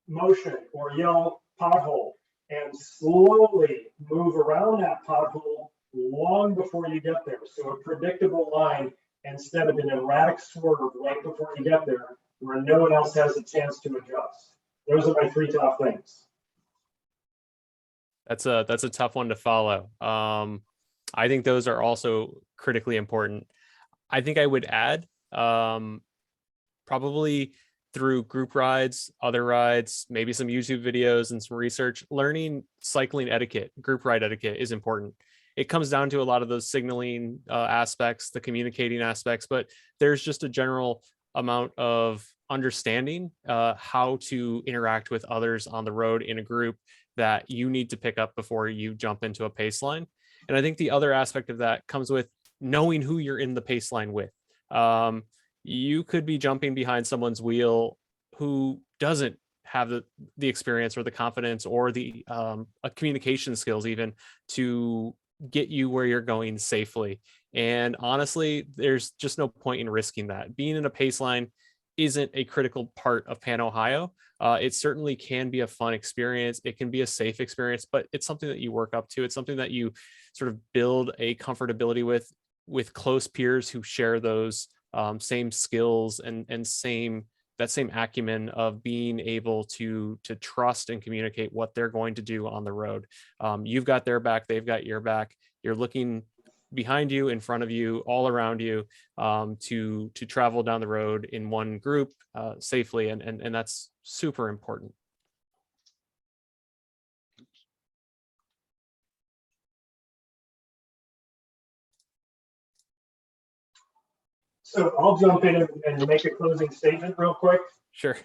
motion or yell pothole and slowly move around that pothole long before you get there. So a predictable line instead of an erratic swerve right before you get there where no one else has a chance to adjust. Those are my 3 top things. That's a tough one to follow. I think those are also critically important. I think I would add probably through group rides, other rides, maybe some YouTube videos and some research, learning cycling etiquette, group ride etiquette is important. It comes down to a lot of those signaling aspects, the communicating aspects, but there's just a general amount of understanding how to interact with others on the road in a group that you need to pick up before you jump into a pace line. And I think the other aspect of that comes with knowing who you're in the pace line with. You could be jumping behind someone's wheel who doesn't have the experience or the confidence or the communication skills even to get you where you're going safely. And honestly, there's just no point in risking that. Being in a pace line isn't a critical part of Pan Ohio. It certainly can be a fun experience. It can be a safe experience, but it's something that you work up to. It's something that you sort of build a comfortability with close peers who share those same skills and that same acumen of being able to trust and communicate what they're going to do on the road. You've got their back, they've got your back. You're looking behind you, in front of you, all around you, to travel down the road in one group safely, and that's super important. So I'll jump in and make a closing statement real quick. Sure.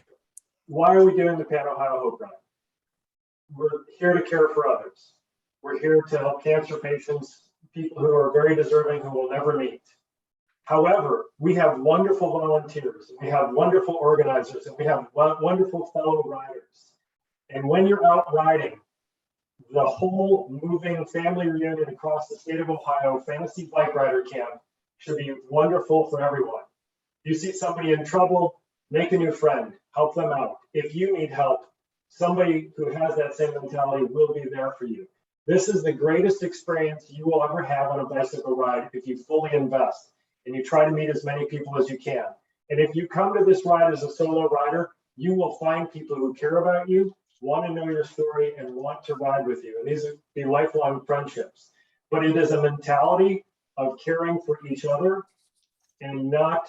Why are we doing the Pan Ohio Hope Ride? We're here to care for others. We're here to help cancer patients, people who are very deserving, who we'll never meet. However, we have wonderful volunteers, we have wonderful organizers, and we have wonderful fellow riders. And when you're out riding, the whole moving family reunion across the state of Ohio Fantasy Bike Rider Camp should be wonderful for everyone. You see somebody in trouble, make a new friend, help them out. If you need help, somebody who has that same mentality will be there for you. This is the greatest experience you will ever have on a bicycle ride if you fully invest and you try to meet as many people as you can. And if you come to this ride as a solo rider, you will find people who care about you, want to know your story, and want to ride with you. And these will be lifelong friendships. But it is a mentality of caring for each other and not,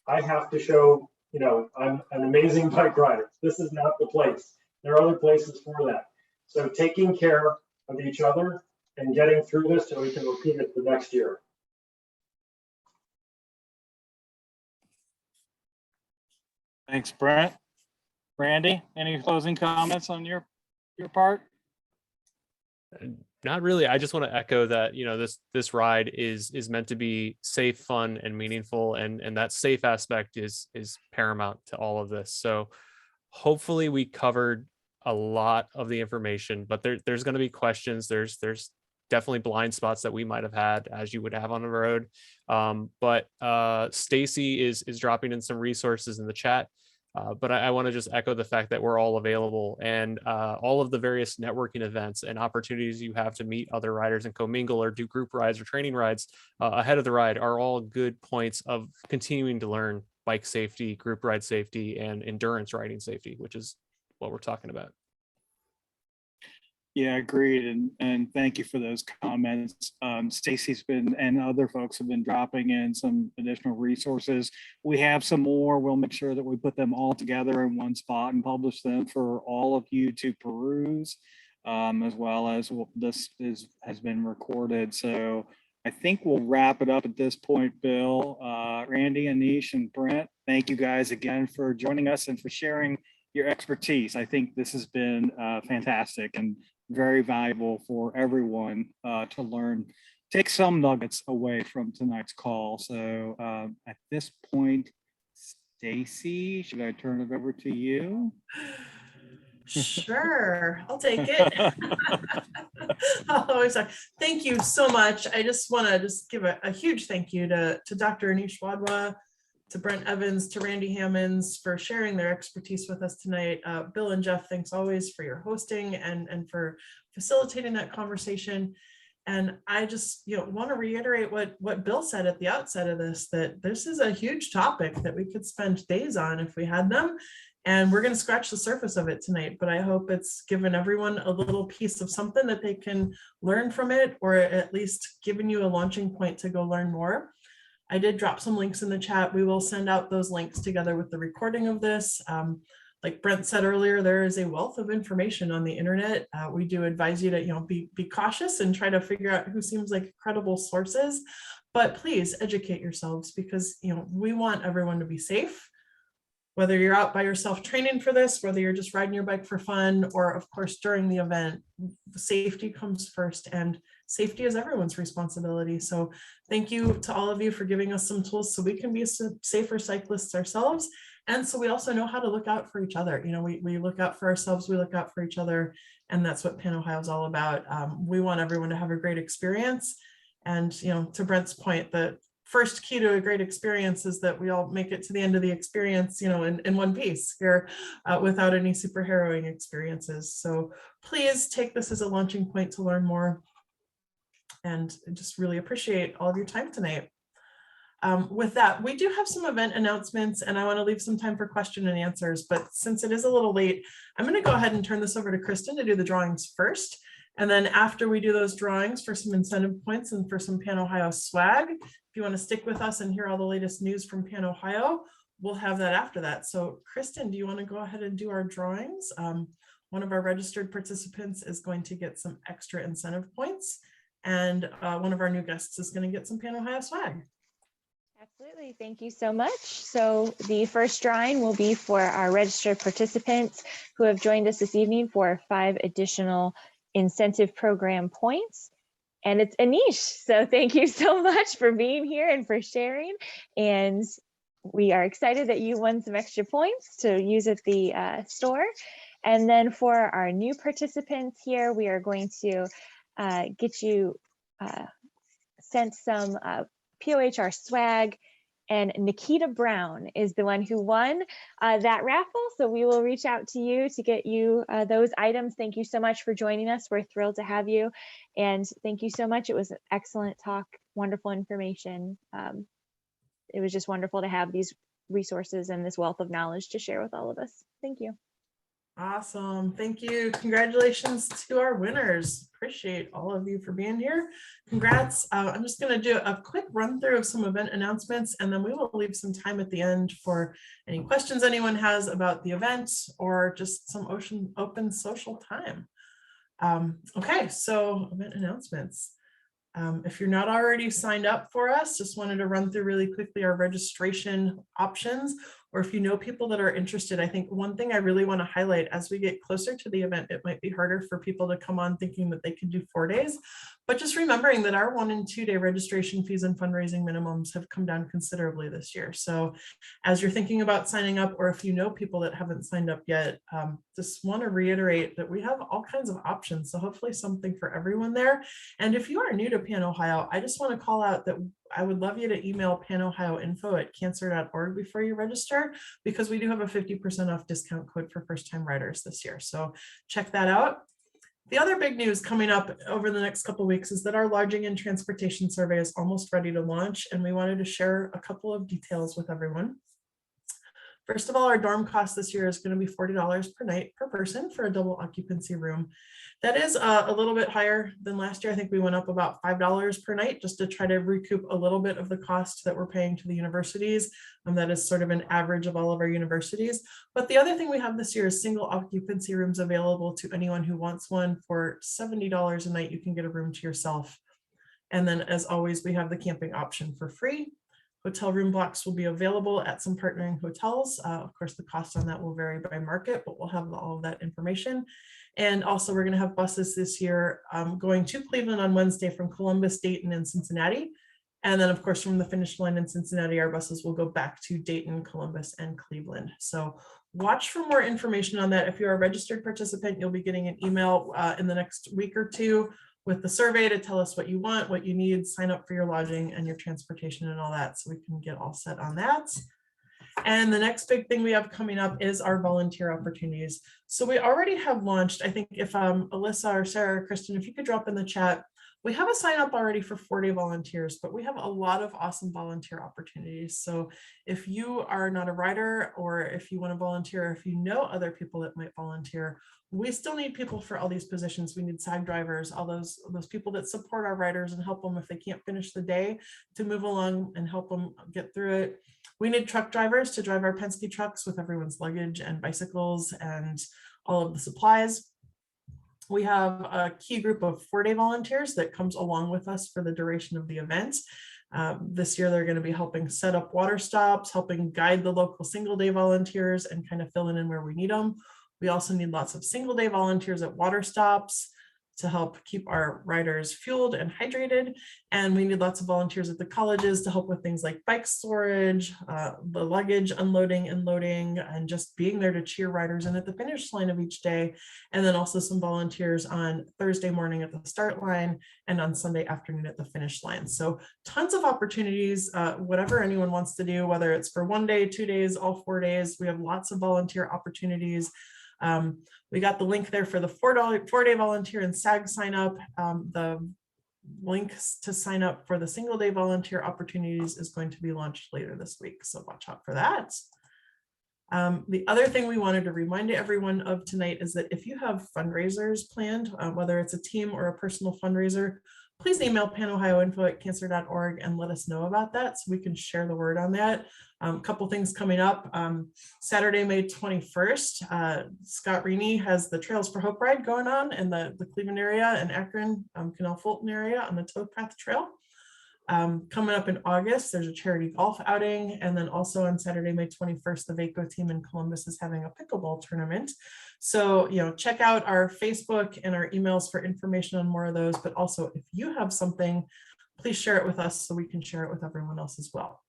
I have to show, you know, I'm an amazing bike rider. This is not the place. There are other places for that. So taking care of each other and getting through this so we can repeat it the next year. Thanks, Brent. Randy, any closing comments on your part? Not really. I just want to echo that, you know, this ride is meant to be safe, fun, and meaningful, and that safe aspect is paramount to all of this. So hopefully we covered a lot of the information, but there's going to be questions. There's definitely blind spots that we might have had, as you would have on the road. But Stacy is dropping in some resources in the chat. But I want to just echo the fact that we're all available, and all of the various networking events and opportunities you have to meet other riders and commingle or do group rides or training rides ahead of the ride are all good points of continuing to learn bike safety, group ride safety, and endurance riding safety, which is what we're talking about. Yeah, agreed. And thank you for those comments. Stacy's been, and other folks have been dropping in some additional resources. We have some more. We'll make sure that we put them all together in one spot and publish them for all of you to peruse, as well as this has been recorded. So I think we'll wrap it up at this point, Bill. Randy, Anish, and Brent, thank you guys again for joining us and for sharing your expertise. I think this has been fantastic and very valuable for everyone to learn, take some nuggets away from tonight's call. So at this point, Stacy, should I turn it over to you? Sure, I'll take it. Thank you so much. I just want to give a huge thank you to Dr. Anish Wadhwa, to Brent Evans, to Randy Hammons for sharing their expertise with us tonight. Bill and Jeff, thanks always for your hosting and for facilitating that conversation. And I just want to reiterate what Bill said at the outset of this, that this is a huge topic that we could spend days on if we had them. And we're going to scratch the surface of it tonight, but I hope it's given everyone a little piece of something that they can learn from it, or at least given you a launching point to go learn more. I did drop some links in the chat. We will send out those links together with the recording of this. Like Brent said earlier, there is a wealth of information on the internet. We do advise you to be cautious and try to figure out who seems like credible sources, but please educate yourselves, because we want everyone to be safe. Whether you're out by yourself training for this, whether you're just riding your bike for fun, or of course during the event, safety comes first, and safety is everyone's responsibility. So thank you to all of you for giving us some tools so we can be safer cyclists ourselves. And so we also know how to look out for each other. We look out for ourselves, we look out for each other. And that's what Pan Ohio is all about. We want everyone to have a great experience. And, to Brent's point, the first key to a great experience is that we all make it to the end of the experience, in one piece here, without any super harrowing experiences. So please take this as a launching point to learn more. And just really appreciate all of your time tonight. With that, we do have some event announcements, and I want to leave some time for question and answers, but since it is a little late, I'm going to go ahead and turn this over to Kristen to do the drawings first. And then after we do those drawings for some incentive points and for some Pan Ohio swag, if you want to stick with us and hear all the latest news from Pan Ohio, we'll have that after that. So Kristen, do you want to go ahead and do our drawings? One of our registered participants is going to get some extra incentive points, and one of our new guests is going to get some Pan Ohio swag. Absolutely. Thank you so much. So the first drawing will be for our registered participants who have joined us this evening for 5 additional incentive program points. And it's Anish. So thank you so much for being here and for sharing. And we are excited that you won some extra points to use at the store. And then for our new participants here, we are going to get you sent some POHR swag And Nikita Brown is the one who won that raffle. So we will reach out to you to get you those items. Thank you so much for joining us. We're thrilled to have you. And thank you so much. It was an excellent talk, wonderful information. It was just wonderful to have these resources and this wealth of knowledge to share with all of us. Thank you. Awesome. Thank you. Congratulations to our winners. Appreciate all of you for being here. Congrats. I'm just going to do a quick run through of some event announcements, and then we will leave some time at the end for any questions anyone has about the event or just some open social time. Okay, so event announcements. If you're not already signed up for us, just wanted to run through really quickly our registration options, or if you know people that are interested. I think one thing I really want to highlight as we get closer to the event, it might be harder for people to come on thinking that they could do 4 days, but just remembering that our 1 and 2 day registration fees and fundraising minimums have come down considerably this year. So as you're thinking about signing up, or if you know people that haven't signed up yet, just want to reiterate that we have all kinds of options. So hopefully something for everyone there. And if you are new to Pan Ohio, I just want to call out that I would love you to email panohioinfo@cancer.org before you register, because we do have a 50% off discount code for first-time riders this year. So check that out. The other big news coming up over the next couple of weeks is that our lodging and transportation survey is almost ready to launch, and we wanted to share a couple of details with everyone. First of all, our dorm cost this year is going to be $40 per night per person for a double occupancy room. That is a little bit higher than last year. I think we went up about $5 per night just to try to recoup a little bit of the cost that we're paying to the universities. That is sort of an average of all of our universities. But the other thing we have this year is single occupancy rooms available to anyone who wants one. For $70 a night, you can get a room to yourself. And then, as always, we have the camping option for free. Hotel room blocks will be available at some partnering hotels. Of course, the cost on that will vary by market, but we'll have all of that information. And also, we're going to have buses this year going to Cleveland on Wednesday from Columbus, Dayton, and Cincinnati. And then, of course, from the finish line in Cincinnati, our buses will go back to Dayton, Columbus, and Cleveland. So watch for more information on that. If you're a registered participant, you'll be getting an email in the next week or two with the survey to tell us what you want, what you need, sign up for your lodging and your transportation and all that, so we can get all set on that. And the next big thing we have coming up is our volunteer opportunities. So we already have launched, I think if Alyssa or Sarah or Kristen, if you could drop in the chat, we have a sign up already for 4-day volunteers, but we have a lot of awesome volunteer opportunities. So if you are not a rider, or if you want to volunteer, or if you know other people that might volunteer, we still need people for all these positions. We need SAG drivers, all those people that support our riders and help them if they can't finish the day, to move along and help them get through it. We need truck drivers to drive our Penske trucks with everyone's luggage and bicycles and all of the supplies. We have a key group of 4-day volunteers that comes along with us for the duration of the event. This year, they're going to be helping set up water stops, helping guide the local single-day volunteers, and kind of filling in where we need them. We also need lots of single-day volunteers at water stops to help keep our riders fueled and hydrated. And we need lots of volunteers at the colleges to help with things like bike storage, the luggage unloading and loading, and just being there to cheer riders in at the finish line of each day. And then also some volunteers on Thursday morning at the start line and on Sunday afternoon at the finish line. So tons of opportunities, whatever anyone wants to do, whether it's for 1 day, 2 days, all 4 days, we have lots of volunteer opportunities. We got the link there for the 4-day volunteer and SAG sign up. The links to sign up for the single-day volunteer opportunities is going to be launched later this week, so watch out for that. The other thing we wanted to remind everyone of tonight is that if you have fundraisers planned, whether it's a team or a personal fundraiser, please email panohioinfo@cancer.org and let us know about that so we can share the word on that. A couple things coming up. Saturday, May 21st, Scott Reaney has the Trails for Hope ride going on in the Cleveland area and Akron, Canal Fulton area on the Towpath Trail. Coming up in August, there's a charity golf outing. And then also on Saturday, May 21st, the VACO team in Columbus is having a pickleball tournament. So, check out our Facebook and our emails for information on more of those. But also, if you have something, please share it with us so we can share it with everyone else as well.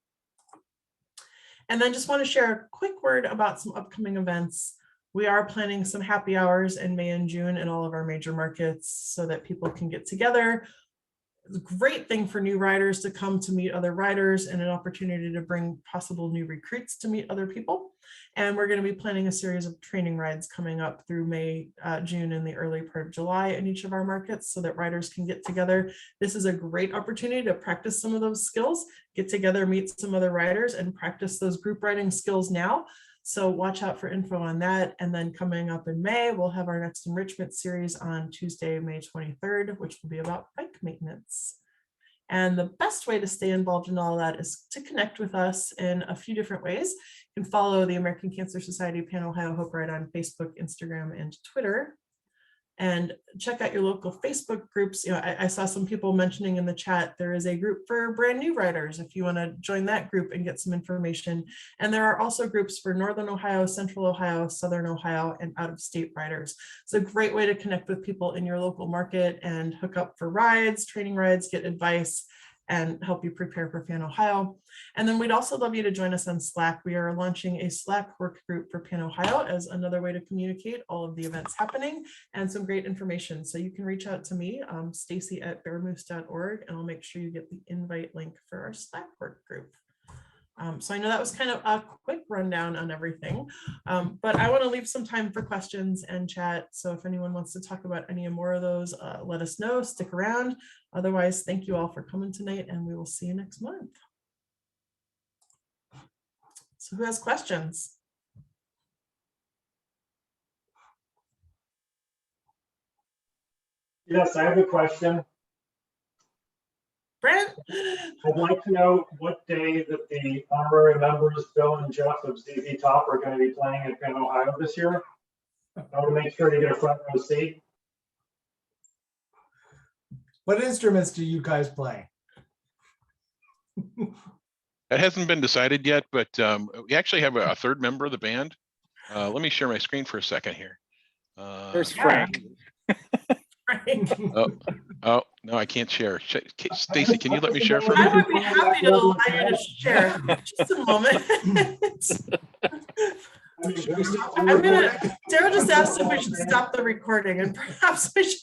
And then just want to share a quick word about some upcoming events. We are planning some happy hours in May and June in all of our major markets so that people can get together, It's a great thing for new riders to come to meet other riders and an opportunity to bring possible new recruits to meet other people. And we're going to be planning a series of training rides coming up through May, June, and the early part of July in each of our markets so that riders can get together. This is a great opportunity to practice some of those skills, get together, meet some other riders, and practice those group riding skills now. So watch out for info on that. And then coming up in May, we'll have our next enrichment series on Tuesday, May 23rd, which will be about bike maintenance. And the best way to stay involved in all that is to connect with us in a few different ways. You can follow the American Cancer Society Pan Ohio Hope Ride on Facebook, Instagram, and Twitter. And check out your local Facebook groups. You know, I saw some people mentioning in the chat, there is a group for brand new riders if you want to join that group and get some information. And there are also groups for Northern Ohio, Central Ohio, Southern Ohio, and out-of-state riders. It's a great way to connect with people in your local market and hook up for rides, training rides, get advice, and help you prepare for Pan Ohio. And then we'd also love you to join us on Slack. We are launching a Slack work group for Pan Ohio as another way to communicate all of the events happening and some great information. So you can reach out to me, Stacy@bearmoose.org, and I'll make sure you get the invite link for our Slack work group. So I know that was kind of a quick rundown on everything, but I want to leave some time for questions and chat. So if anyone wants to talk about any more of those, let us know, stick around. Otherwise, thank you all for coming tonight, and we will see you next month. So who has questions? Yes, I have a question. Brent? I'd like to know what day that the honorary members, Bill and Jeff of ZZ Top, are going to be playing at Pan Ohio this year. I want to make sure to get a front row seat. What instruments do you guys play? That hasn't been decided yet, but we actually have a third member of the band. Let me share my screen for a second here. There's Frank. Oh, no, I can't share. Stacy, can you let me share for a I minute? would be happy to allow you to share. Just a moment. Daryl just asked if we should stop the recording, and perhaps we should